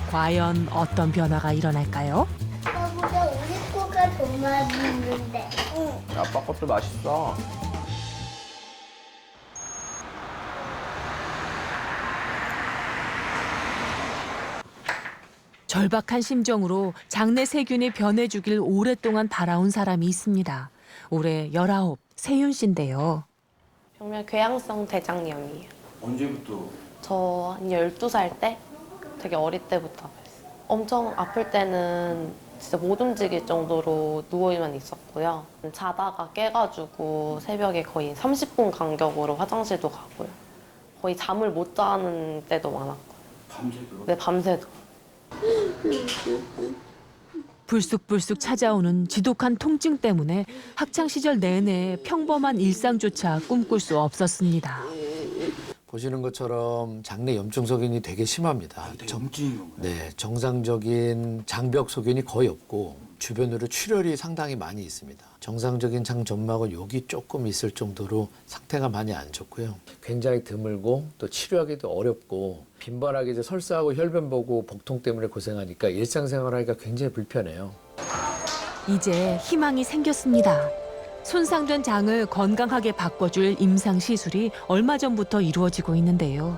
[SPEAKER 1] 과연 어떤 변화가 일어날까요?
[SPEAKER 19] 아빠보다 우리 거가 더 맛있는데.
[SPEAKER 5] 아빠 것도 맛있어.
[SPEAKER 1] 절박한 심정으로 장내 세균이 변해주길 오랫동안 바라온 사람이 있습니다. 올해 19, 세윤 씨인데요.
[SPEAKER 6] 병명 궤양성 대장염이에요.
[SPEAKER 5] 언제부터?
[SPEAKER 6] 저 한 12살 때 되게 어릴 때부터 봤어요. 엄청 아플 때는 진짜 못 움직일 정도로 누워만 있었고요. 자다가 깨가지고 새벽에 거의 30분 간격으로 화장실도 가고요. 거의 잠을 못 자는 때도 많았고요.
[SPEAKER 5] 밤새도록?
[SPEAKER 6] 네, 밤새도.
[SPEAKER 1] 불쑥불쑥 찾아오는 지독한 통증 때문에 학창시절 내내 평범한 일상조차 꿈꿀 수 없었습니다.
[SPEAKER 9] 보시는 것처럼 장내 염증 소견이 되게 심합니다. 네, 정상적인 장벽 소견이 거의 없고 주변으로 출혈이 상당히 많이 있습니다. 정상적인 장 점막은 여기 조금 있을 정도로 상태가 많이 안 좋고요. 굉장히 드물고 또 치료하기도 어렵고 빈번하게 이제 설사하고 혈변 보고 복통 때문에 고생하니까 일상생활하기가 굉장히 불편해요.
[SPEAKER 1] 이제 희망이 생겼습니다. 손상된 장을 건강하게 바꿔줄 임상 시술이 얼마 전부터 이루어지고 있는데요.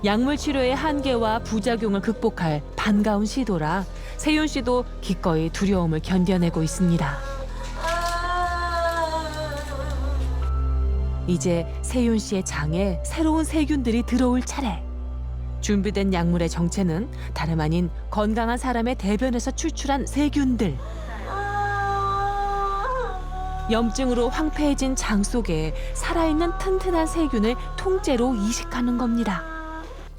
[SPEAKER 1] 약물 치료의 한계와 부작용을 극복할 반가운 시도라 세윤 씨도 기꺼이 두려움을 견뎌내고 있습니다. 이제 세윤 씨의 장에 새로운 세균들이 들어올 차례. 준비된 약물의 정체는 다름 아닌 건강한 사람의 대변에서 출출한 세균들. 염증으로 황폐해진 장 속에 살아있는 튼튼한 세균을 통째로 이식하는 겁니다.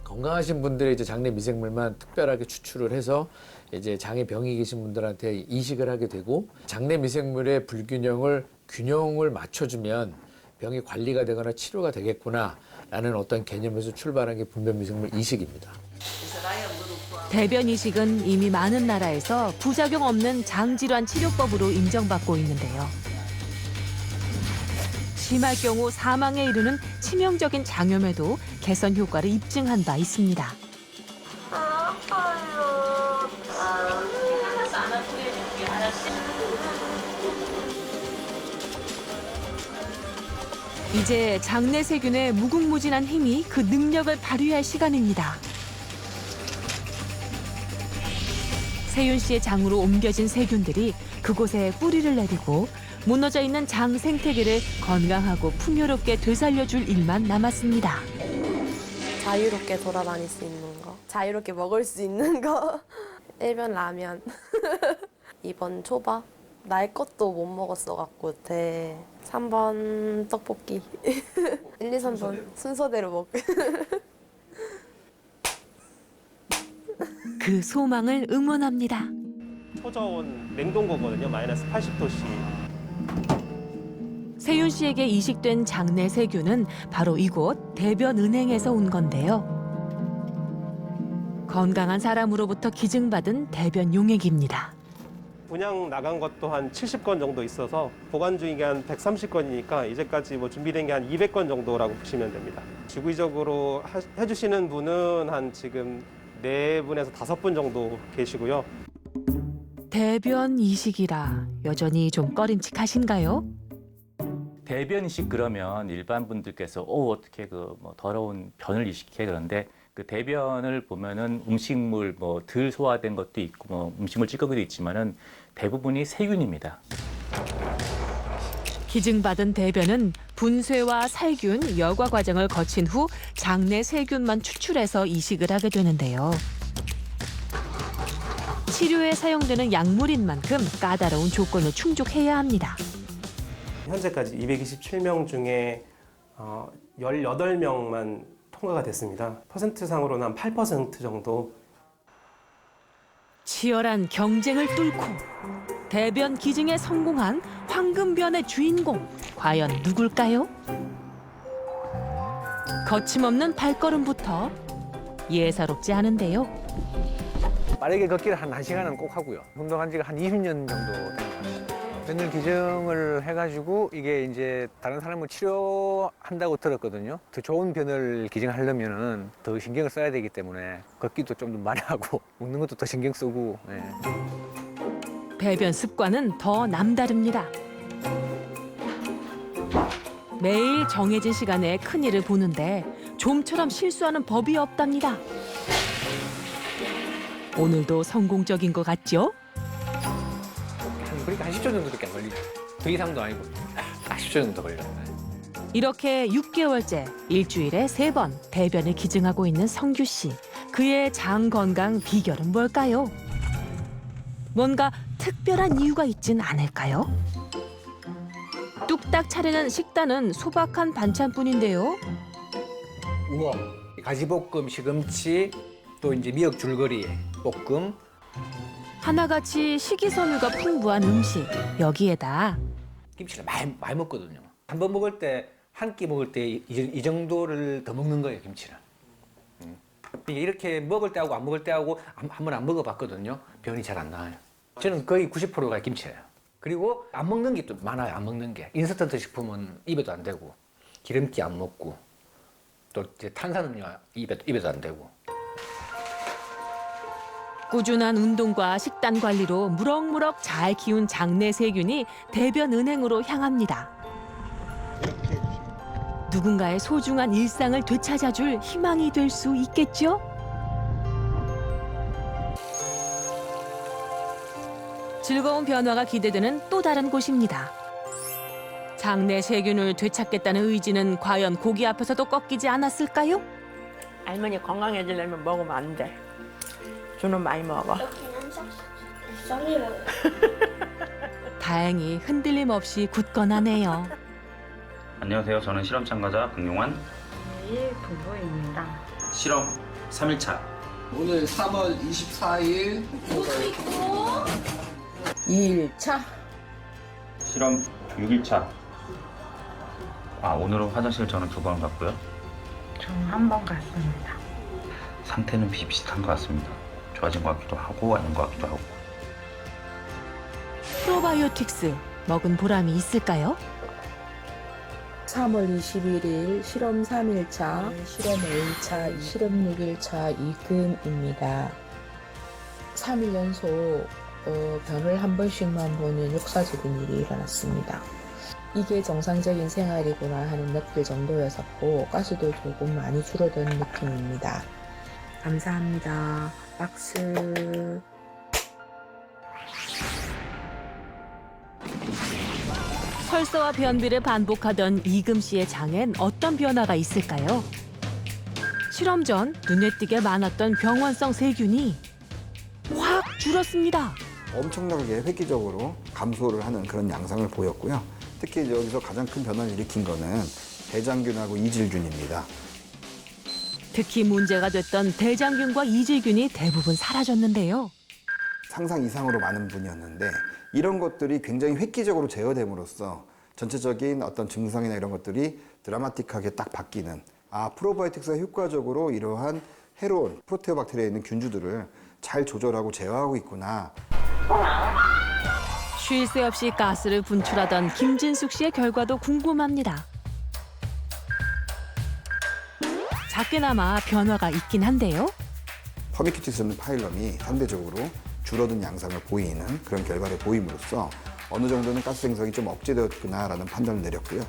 [SPEAKER 9] 건강하신 분들의 이제 장내 미생물만 특별하게 추출을 해서 이제 장에 병이 계신 분들한테 이식을 하게 되고 장내 미생물의 불균형을 균형을 맞춰주면 병이 관리가 되거나 치료가 되겠구나라는 어떤 개념에서 출발한 게 분변 미생물 이식입니다.
[SPEAKER 1] 대변 이식은 이미 많은 나라에서 부작용 없는 장질환 치료법으로 인정받고 있는데요. 심할 경우 사망에 이르는 치명적인 장염에도 개선 효과를 입증한 바 있습니다. 이제 장내 세균의 무궁무진한 힘이 그 능력을 발휘할 시간입니다. 세윤 씨의 장으로 옮겨진 세균들이 그곳에 뿌리를 내리고 무너져 있는 장 생태계를 건강하고 풍요롭게 되살려줄 일만 남았습니다.
[SPEAKER 6] 자유롭게 돌아다닐 수 있는 거, 자유롭게 먹을 수 있는 거. 1번 라면, 2번 초밥. 날 것도 못 먹었어갖고 3번 떡볶이. 1, 2, 3번 순서대로 먹고.
[SPEAKER 1] 그 소망을 응원합니다.
[SPEAKER 13] 초저온 냉동고거든요. 마이너스 80도씨.
[SPEAKER 1] 세윤 씨에게 이식된 장내 세균은 바로 이곳 대변은행에서 온 건데요. 건강한 사람으로부터 기증받은 대변 용액입니다.
[SPEAKER 13] 분양 나간 것도 한 70건 정도 있어서 보관 중인 게 한 130건이니까 이제까지 뭐 준비된 게 한 200건 정도라고 보시면 됩니다. 주기적으로 해주시는 분은 한 지금 4분에서 5분 정도 계시고요.
[SPEAKER 1] 대변 이식이라 여전히 좀 꺼림칙하신가요?
[SPEAKER 18] 대변 이식 그러면 일반 분들께서 어떻게 그 뭐 더러운 변을 이식해 그런데 그 대변을 보면은 음식물 뭐 덜 소화된 것도 있고 뭐 음식물 찌꺼기도 있지만은 대부분이 세균입니다.
[SPEAKER 1] 기증받은 대변은 분쇄와 살균, 여과 과정을 거친 후 장내 세균만 추출해서 이식을 하게 되는데요. 치료에 사용되는 약물인 만큼 까다로운 조건을 충족해야 합니다.
[SPEAKER 13] 현재까지 227명 중에 18명만 통과가 됐습니다. 퍼센트상으로는 한 8% 정도.
[SPEAKER 1] 치열한 경쟁을 뚫고 대변 기증에 성공한 황금변의 주인공, 과연 누굴까요? 거침없는 발걸음부터 예사롭지 않은데요.
[SPEAKER 7] 빠르게 걷기를 한 1시간은 꼭 하고요. 운동한 지가 한 20년 정도 된 것 같아요. 변을 기증을 해가지고 이게 이제 다른 사람을 치료한다고 들었거든요. 더 좋은 변을 기증하려면은 더 신경을 써야 되기 때문에 걷기도 좀 더 많이 하고 먹는 것도 더 신경 쓰고. 네.
[SPEAKER 1] 배변 습관은 더 남다릅니다. 매일 정해진 시간에 큰일을 보는데 좀처럼 실수하는 법이 없답니다. 오늘도 성공적인 것 같죠?
[SPEAKER 7] 그러니까 한 10초 정도밖에 안 걸리죠. 더 이상도 아니고 딱 10초 정도 걸려요.
[SPEAKER 1] 이렇게 6개월째 일주일에 3번 대변을 기증하고 있는 성규 씨. 그의 장 건강 비결은 뭘까요? 뭔가 특별한 이유가 있진 않을까요? 뚝딱 차리는 식단은 소박한 반찬뿐인데요.
[SPEAKER 7] 우엉, 가지볶음, 시금치, 또 이제 미역 줄거리 볶음.
[SPEAKER 1] 하나같이 식이섬유가 풍부한 음식. 여기에다
[SPEAKER 7] 김치를 많이 먹거든요. 한 번 먹을 때, 한 끼 먹을 때 이 정도를 더 먹는 거예요, 김치를. 이렇게 먹을 때하고 안 먹을 때하고 한 번 안 먹어봤거든요. 변이 잘 안 나와요. 저는 거의 90%가 김치예요. 그리고 안 먹는 게 또 많아요, 안 먹는 게. 인스턴트 식품은 입에도 안 되고, 기름기 안 먹고, 또 이제 탄산음료 입에도 안 되고.
[SPEAKER 1] 꾸준한 운동과 식단 관리로 무럭무럭 잘 키운 장내 세균이 대변 은행으로 향합니다. 누군가의 소중한 일상을 되찾아줄 희망이 될 수 있겠죠? 즐거운 변화가 기대되는 또 다른 곳입니다. 장내 세균을 되찾겠다는 의지는 과연 고기 앞에서도 꺾이지 않았을까요?
[SPEAKER 4] 할머니 건강해지려면 먹으면 안 돼. 주는 많이 먹어.
[SPEAKER 1] 다행히 흔들림 없이 굳건하네요.
[SPEAKER 22] 안녕하세요. 저는 실험 참가자 박용환.
[SPEAKER 10] 네, 동보입니다.
[SPEAKER 22] 실험 3일차.
[SPEAKER 5] 오늘 3월 24일
[SPEAKER 8] 2일차.
[SPEAKER 22] 실험 6일차. 오늘은 화장실 저는 2번 갔고요.
[SPEAKER 10] 저는 한 번 갔습니다.
[SPEAKER 22] 상태는 비슷한 것 같습니다. 좋아진 것 같기도 하고 아닌 것 같기도 하고.
[SPEAKER 1] 프로바이오틱스 먹은 보람이 있을까요?
[SPEAKER 8] 3월 21일 실험 3일차, 실험 5일차, 실험 6일차 이금입니다. 3일 연속 변을 한 번씩만 보는 역사적인 일이 일어났습니다. 이게 정상적인 생활이구나 하는 느낄 정도였었고 가스도 조금 많이 줄어든 느낌입니다. 감사합니다. 박수.
[SPEAKER 1] 설사와 변비를 반복하던 이금 씨의 장엔 어떤 변화가 있을까요? 실험 전 눈에 띄게 많았던 병원성 세균이 확 줄었습니다.
[SPEAKER 11] 엄청나게 획기적으로 감소를 하는 그런 양상을 보였고요. 특히 여기서 가장 큰 변화를 일으킨 거는 대장균하고 이질균입니다.
[SPEAKER 1] 특히 문제가 됐던 대장균과 이질균이 대부분 사라졌는데요.
[SPEAKER 11] 상상 이상으로 많은 분이었는데 이런 것들이 굉장히 획기적으로 제어됨으로써 전체적인 어떤 증상이나 이런 것들이 드라마틱하게 딱 바뀌는 프로바이오틱스가 효과적으로 이러한 해로운 프로테오박테리아에 있는 균주들을 잘 조절하고 제어하고 있구나.
[SPEAKER 1] 쉴 새 없이 가스를 분출하던 김진숙 씨의 결과도 궁금합니다. 작게나마 변화가 있긴 한데요.
[SPEAKER 11] 퍼미큐티스는 파일럼이 상대적으로 줄어든 양상을 보이는 그런 결과를 보임으로써 어느 정도는 가스 생성이 좀 억제되었구나라는 판단을 내렸고요.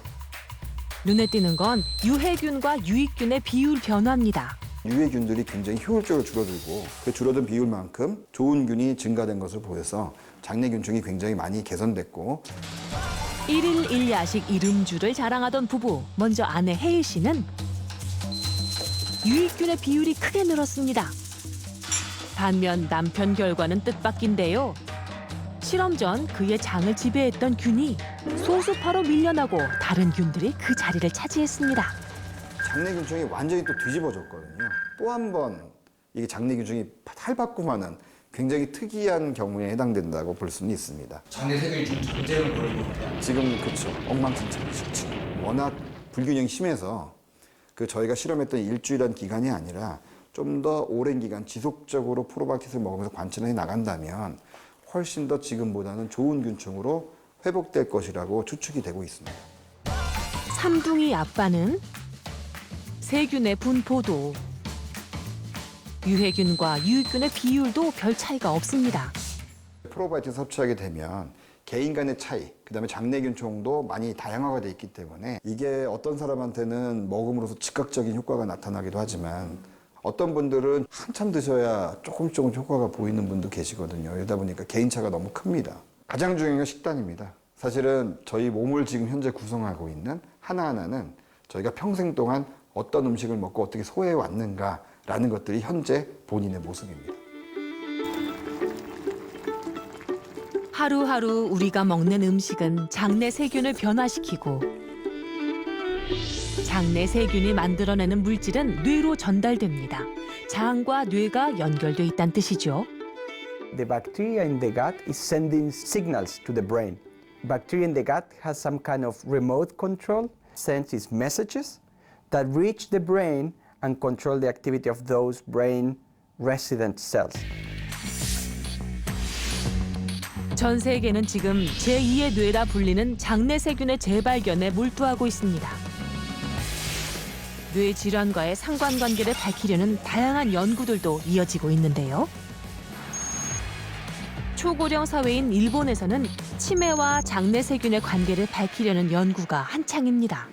[SPEAKER 1] 눈에 띄는 건 유해균과 유익균의 비율 변화입니다.
[SPEAKER 11] 유해균들이 굉장히 효율적으로 줄어들고 그 줄어든 비율만큼 좋은 균이 증가된 것을 보여서 장내 균층이 굉장히 많이 개선됐고
[SPEAKER 1] 일일 1야식 1음주를 자랑하던 부부. 먼저 아내 혜일 씨는 유익균의 비율이 크게 늘었습니다. 반면 남편 결과는 뜻밖인데요. 실험 전 그의 장을 지배했던 균이 소수파로 밀려나고 다른 균들이 그 자리를 차지했습니다.
[SPEAKER 11] 장내균층이 완전히 또 뒤집어졌거든요. 또 한 번 이게 장내균층이 탈바꿈하는 굉장히 특이한 경우에 해당된다고 볼 수는 있습니다.
[SPEAKER 14] 장내세균이 좀 전쟁을 벌이고 있다.
[SPEAKER 11] 지금 그렇죠. 엉망진창이죠. 지금 워낙 불균형이 심해서 저희가 실험했던 일주일한 기간이 아니라 좀 더 오랜 기간 지속적으로 프로바이오틱스를 먹으면서 관찰해 나간다면 훨씬 더 지금보다는 좋은 균층으로 회복될 것이라고 추측이 되고 있습니다.
[SPEAKER 1] 삼둥이 아빠는 세균의 분포도 유해균과 유익균의 비율도 별 차이가 없습니다.
[SPEAKER 11] 프로바이오틱스 섭취하게 되면 개인 간의 차이, 그다음에 장내균총도 많이 다양화가 돼 있기 때문에 이게 어떤 사람한테는 먹음으로써 즉각적인 효과가 나타나기도 하지만 어떤 분들은 한참 드셔야 조금 효과가 보이는 분도 계시거든요. 이러다 보니까 개인차가 너무 큽니다. 가장 중요한 건 식단입니다. 사실은 저희 몸을 지금 현재 구성하고 있는 하나하나는 저희가 평생 동안 어떤 음식을 먹고 어떻게 소화해 왔는가라는 것들이 현재 본인의 모습입니다.
[SPEAKER 1] 하루하루 우리가 먹는 음식은 장내 세균을 변화시키고 장내 세균이 만들어내는 물질은 뇌로 전달됩니다. 장과 뇌가 연결돼 있다는 뜻이죠.
[SPEAKER 15] The bacteria in the gut is sending signals to the brain. Bacteria in the gut has some kind of remote control, sends its messages that reach the brain and control the activity of those brain resident cells.
[SPEAKER 1] 전 세계는 지금 제2의 뇌라 불리는 장내 세균의 재발견에 몰두하고 있습니다. 뇌 질환과의 상관관계를 밝히려는 다양한 연구들도 이어지고 있는데요. 초고령 사회인 일본에서는 치매와 장내 세균의 관계를 밝히려는 연구가 한창입니다.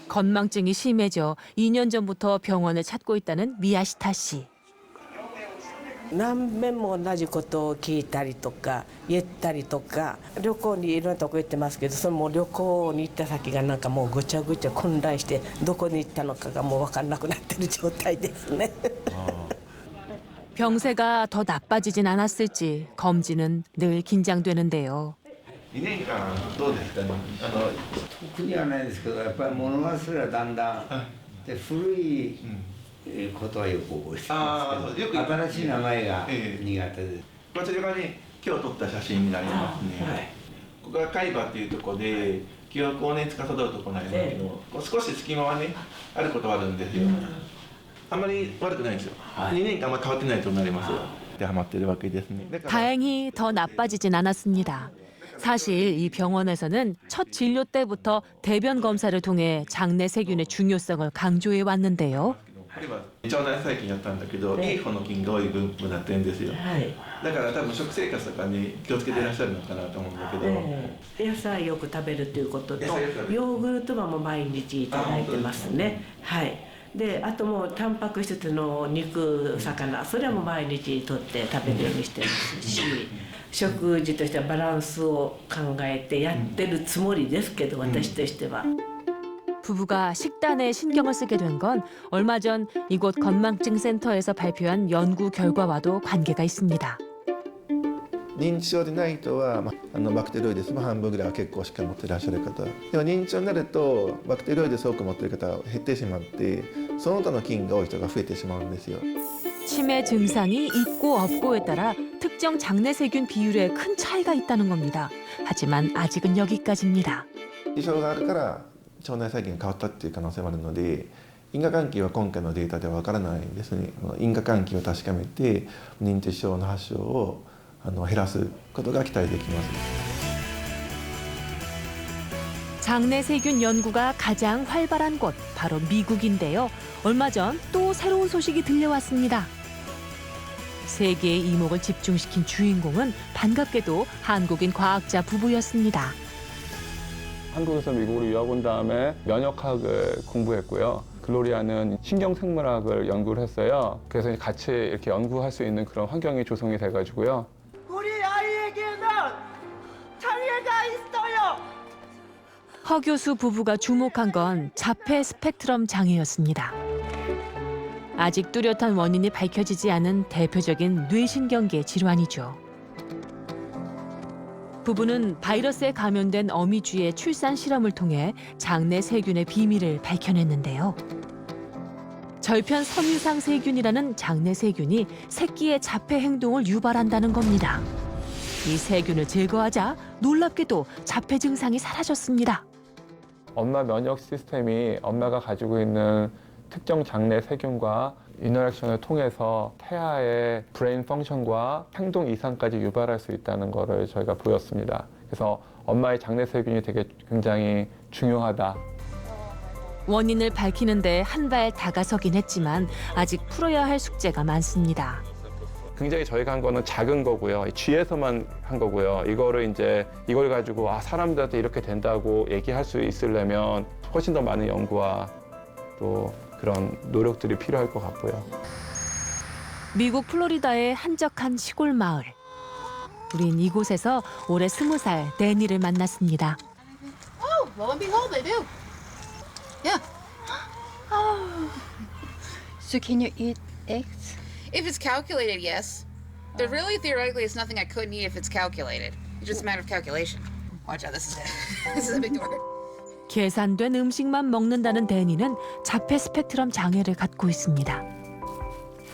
[SPEAKER 1] 건망증이 심해져 2년 전부터 병원을 찾고 있다는 미야시타 씨.
[SPEAKER 16] 何遍も同じことを聞いたりとか言ったりとか旅行にいろんなとこ行ってますけどそのもう旅行に行った先がなんかもうぐちゃぐちゃ混乱してどこに行ったのかがもう分からなくなってる状態ですね。
[SPEAKER 1] 병세가 더 나빠지진 않았을지 검진은 늘 긴장되는데요.
[SPEAKER 20] 2年間どうですかね。
[SPEAKER 25] 特にはないですけどやっぱり物忘れはだんだんで古いことはよく覚えてますけど、新しい名前が苦手です。
[SPEAKER 20] こちらに今日撮った写真になりますね。ここが海馬っていうところで記憶をね司るところなんですけど、少し隙間はねあることはあるんですよ。あんまり悪くないんですよ。2年間あんま変わってないとなります。でハマってるわけですね。
[SPEAKER 1] 다행히 더 나빠지진 않았습니다. 사실 이 병원에서는 첫 진료 때부터 대변 검사를 통해 장내 세균의 중요성을 강조해 왔는데요.
[SPEAKER 20] 腸内細菌やったんだけど、いい方の菌が多い分布になってるんですよ。だから多分食生活とかに気をつけていらっしゃるのかなと思うんだけど。
[SPEAKER 16] 野菜よく食べるということとヨーグルトはもう毎日いただいてますね。はい。であともうタンパク質の肉魚それはもう毎日とって食べるようにしてますし。 食事としてはバランスを考えてやってるつもりですけど私としては。
[SPEAKER 1] 부부가 식단에 신경을 쓰게 된 건 얼마 전 이곳 건망증센터에서 발표한 연구 결과와도 관계가 있습니다.
[SPEAKER 20] 認知症でない人は、バクテロイデスも半分ぐらいは結構しっかり持っていらっしゃる方。でも認知症になるとバクテロイデスを多く持っている方は減ってしまってその他の菌が多い人が増えてしまうんですよ。
[SPEAKER 1] 치매 증상이 있고 없고에 따라 특정 장내 세균 비율에 큰 차이가 있다는 겁니다. 하지만 아직은 여기까지입니다.
[SPEAKER 20] 異常があるから腸内細菌が変わったっていう可能性もあるので因果関係は今回のデータではわからないんですね。因果関係を確かめて認知症の発症を減らすことが期待できます。
[SPEAKER 1] 장내 세균 연구가 가장 활발한 곳 바로 미국인데요. 얼마 전 또 새로운 소식이 들려왔습니다. 세계의 이목을 집중시킨 주인공은 반갑게도 한국인 과학자 부부였습니다.
[SPEAKER 24] 한국에서 미국으로 유학 온 다음에 면역학을 공부했고요. 글로리아는 신경생물학을 연구를 했어요. 그래서 같이 이렇게 연구할 수 있는 그런 환경이 조성이 돼가지고요.
[SPEAKER 26] 우리 아이에게는 장애가
[SPEAKER 1] 허 교수 부부가 주목한 건 자폐 스펙트럼 장애였습니다. 아직 뚜렷한 원인이 밝혀지지 않은 대표적인 뇌신경계 질환이죠. 부부는 바이러스에 감염된 어미쥐의 출산 실험을 통해 장내 세균의 비밀을 밝혀냈는데요. 절편 섬유상 세균이라는 장내 세균이 새끼의 자폐 행동을 유발한다는 겁니다. 이 세균을 제거하자 놀랍게도 자폐 증상이 사라졌습니다.
[SPEAKER 24] 엄마 면역 시스템이 엄마가 가지고 있는 특정 장내 세균과 인터랙션을 통해서 태아의 브레인 펑션과 행동 이상까지 유발할 수 있다는 것을 저희가 보였습니다. 그래서 엄마의 장내 세균이 되게 굉장히 중요하다.
[SPEAKER 1] 원인을 밝히는데 한 발 다가서긴 했지만 아직 풀어야 할 숙제가 많습니다.
[SPEAKER 24] 굉장히 저희가 한 거는 작은 거고요. 쥐에서만 한 거고요. 이걸 가지고 사람들한테 이렇게 된다고 얘기할 수 있으려면 훨씬 더 많은 연구와 또 그런 노력들이 필요할 것 같고요.
[SPEAKER 1] 미국 플로리다의 한적한 시골 마을. 우린 이곳에서 올해 20살 데니를 만났습니다.
[SPEAKER 2] Oh, lo and behold, they do. Yeah. Oh. So can you eat eggs? If it's calculated, yes. But really, theoretically, it's nothing I couldn't eat if it's calculated. It's just a matter of calculation. Watch out, this is it. This is a big door.
[SPEAKER 1] 계산된 음식만 먹는다는 데니는 자폐 스펙트럼 장애를 갖고 있습니다.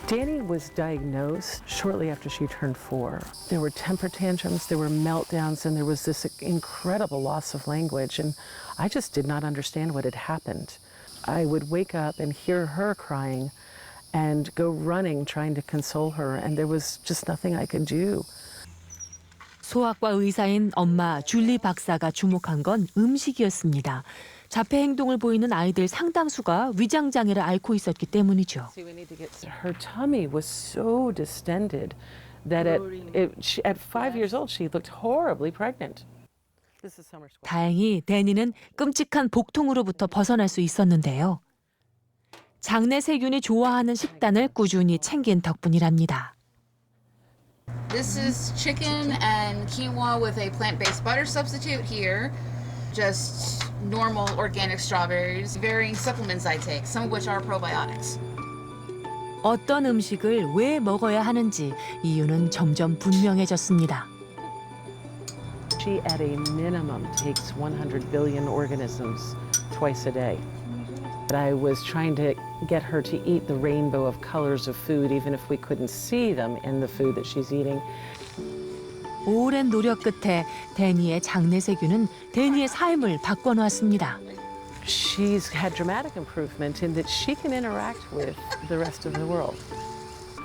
[SPEAKER 12] Danny was diagnosed shortly after she turned 4. There were temper tantrums, there were meltdowns, and there was this incredible loss of language. And I just did not understand what had happened. I would wake up and hear her crying and go running trying to console her, and there was just nothing I could do.
[SPEAKER 1] 소아과 의사인 엄마 줄리 박사가 주목한 건 음식이었습니다. 자폐 행동을 보이는 아이들 상당수가 위장 장애를 앓고 있었기 때문이죠.
[SPEAKER 12] Her tummy was so distended that at 5 years old she looked horribly pregnant.
[SPEAKER 1] 다행히 데니는 끔찍한 복통으로부터 벗어날 수 있었는데요. 장내 세균이 좋아하는 식단을 꾸준히 챙긴 덕분이랍니다.
[SPEAKER 2] This is chicken and quinoa with a plant-based butter substitute here. Just normal organic strawberries. Varying supplements I take, some of which are probiotics.
[SPEAKER 1] 어떤 음식을 왜 먹어야 하는지 이유는 점점 분명해졌습니다.
[SPEAKER 12] She at a minimum takes 100 billion organisms twice a day. I was trying to get her to eat the rainbow of colors of food, even if we couldn't see them in the food that she's eating.
[SPEAKER 1] 오랜 노력 끝에 데니의 장내 세균은 데니의 삶을 바꿔놓았습니다.
[SPEAKER 12] She's had dramatic improvement in that she can interact with the rest of the world.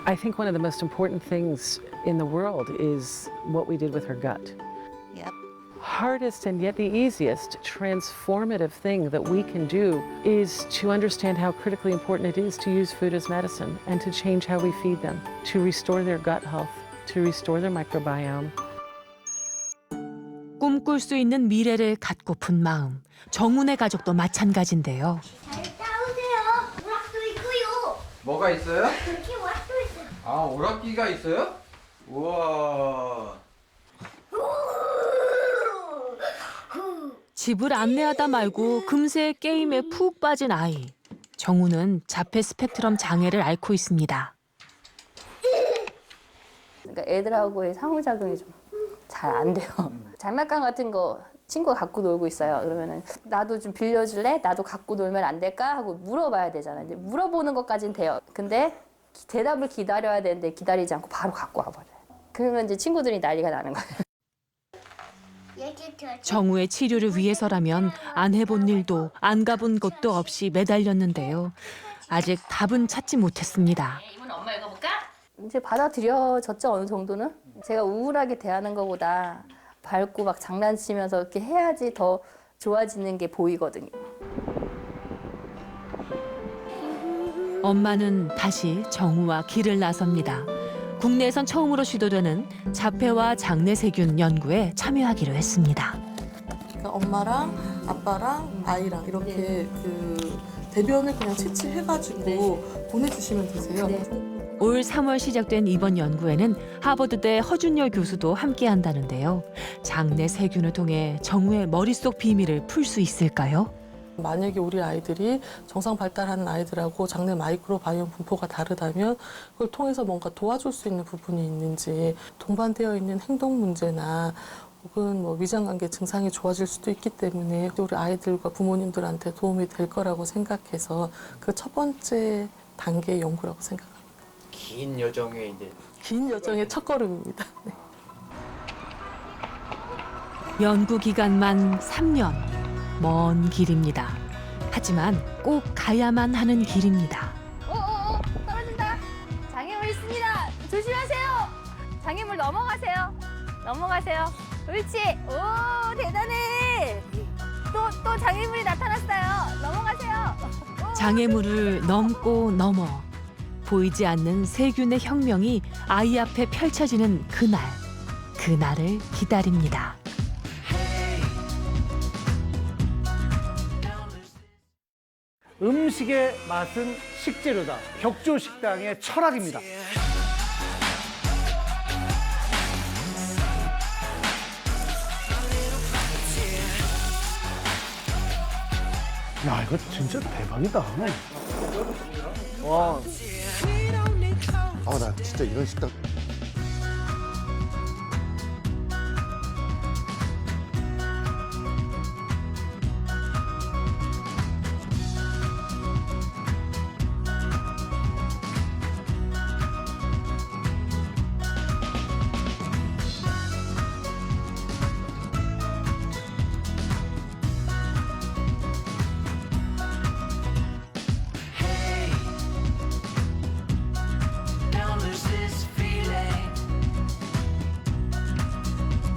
[SPEAKER 12] I think one of the most important things in the world is what we did with her gut.
[SPEAKER 2] Yep.
[SPEAKER 12] Hardest and yet the easiest transformative thing that we can do is to understand how critically important it is to use food as medicine and to change how we feed them, to restore their gut health, to restore their microbiome.
[SPEAKER 1] 꿈꿀 수 있는 미래를 갖고픈 마음. 정훈의 가족도 마찬가지인데요.
[SPEAKER 19] 따오세요. 오락도 있고요.
[SPEAKER 14] 뭐가 있어요?
[SPEAKER 19] 여기 오락도 있어요.
[SPEAKER 14] 아, 오락기가 있어요? 우와.
[SPEAKER 1] 집을 안내하다 말고 금세 게임에 푹 빠진 아이. 정훈은 자폐 스펙트럼 장애를 앓고 있습니다.
[SPEAKER 17] 그러니까 애들하고의 상호작용이 좀 잘 안 돼요. 장난감 같은 거 친구가 갖고 놀고 있어요. 그러면은 나도 좀 빌려줄래? 나도 갖고 놀면 안 될까? 하고 물어봐야 되잖아요. 이제 물어보는 것까지는 돼요. 근데 대답을 기다려야 되는데 기다리지 않고 바로 갖고 와버려요. 그러면 이제 친구들이 난리가 나는 거예요.
[SPEAKER 1] 정우의 치료를 위해서라면 안 해본 일도 안 가본 곳도 없이 매달렸는데요. 아직 답은 찾지 못했습니다.
[SPEAKER 17] 이분 엄마 읽어볼까? 이제 받아들여졌죠, 어느 정도는. 제가 우울하게 대하는 것보다 밝고 막 장난치면서 이렇게 해야지 더 좋아지는 게 보이거든요.
[SPEAKER 1] 엄마는 다시 정우와 길을 나섭니다. 국내에선 처음으로 시도되는 자폐와 장내 세균 연구에 참여하기로 했습니다.
[SPEAKER 21] 그러니까 엄마랑 아빠랑 아이랑 이렇게 그 대변을 그냥 채취해가지고 보내주시면 되세요.
[SPEAKER 1] 올 3월 시작된 이번 연구에는 하버드대 허준열 교수도 함께한다는데요. 장내 세균을 통해 정우의 머릿속 비밀을 풀 수 있을까요?
[SPEAKER 21] 만약에 우리 아이들이 정상 발달하는 아이들하고 장내 마이크로바이옴 분포가 다르다면 그걸 통해서 뭔가 도와줄 수 있는 부분이 있는지, 동반되어 있는 행동 문제나 혹은 뭐 위장관계 증상이 좋아질 수도 있기 때문에 우리 아이들과 부모님들한테 도움이 될 거라고 생각해서 그 첫 번째 단계의 연구라고 생각합니다.
[SPEAKER 3] 긴 여정의
[SPEAKER 21] 긴 여정의 첫걸음입니다. 네.
[SPEAKER 1] 연구 기간만 3년. 먼 길입니다. 하지만 꼭 가야만 하는 길입니다.
[SPEAKER 17] 떨어진다. 장애물 있습니다. 조심하세요. 장애물 넘어가세요. 넘어가세요. 옳지. 오, 대단해. 또 장애물이 나타났어요. 넘어가세요.
[SPEAKER 1] 장애물을 넘고 넘어 보이지 않는 세균의 혁명이 아이 앞에 펼쳐지는 그날을 기다립니다.
[SPEAKER 6] 음식의 맛은 식재료다. 격조 식당의 철학입니다. 야, 이거 진짜 대박이다. 와.
[SPEAKER 9] 나 진짜 이런 식당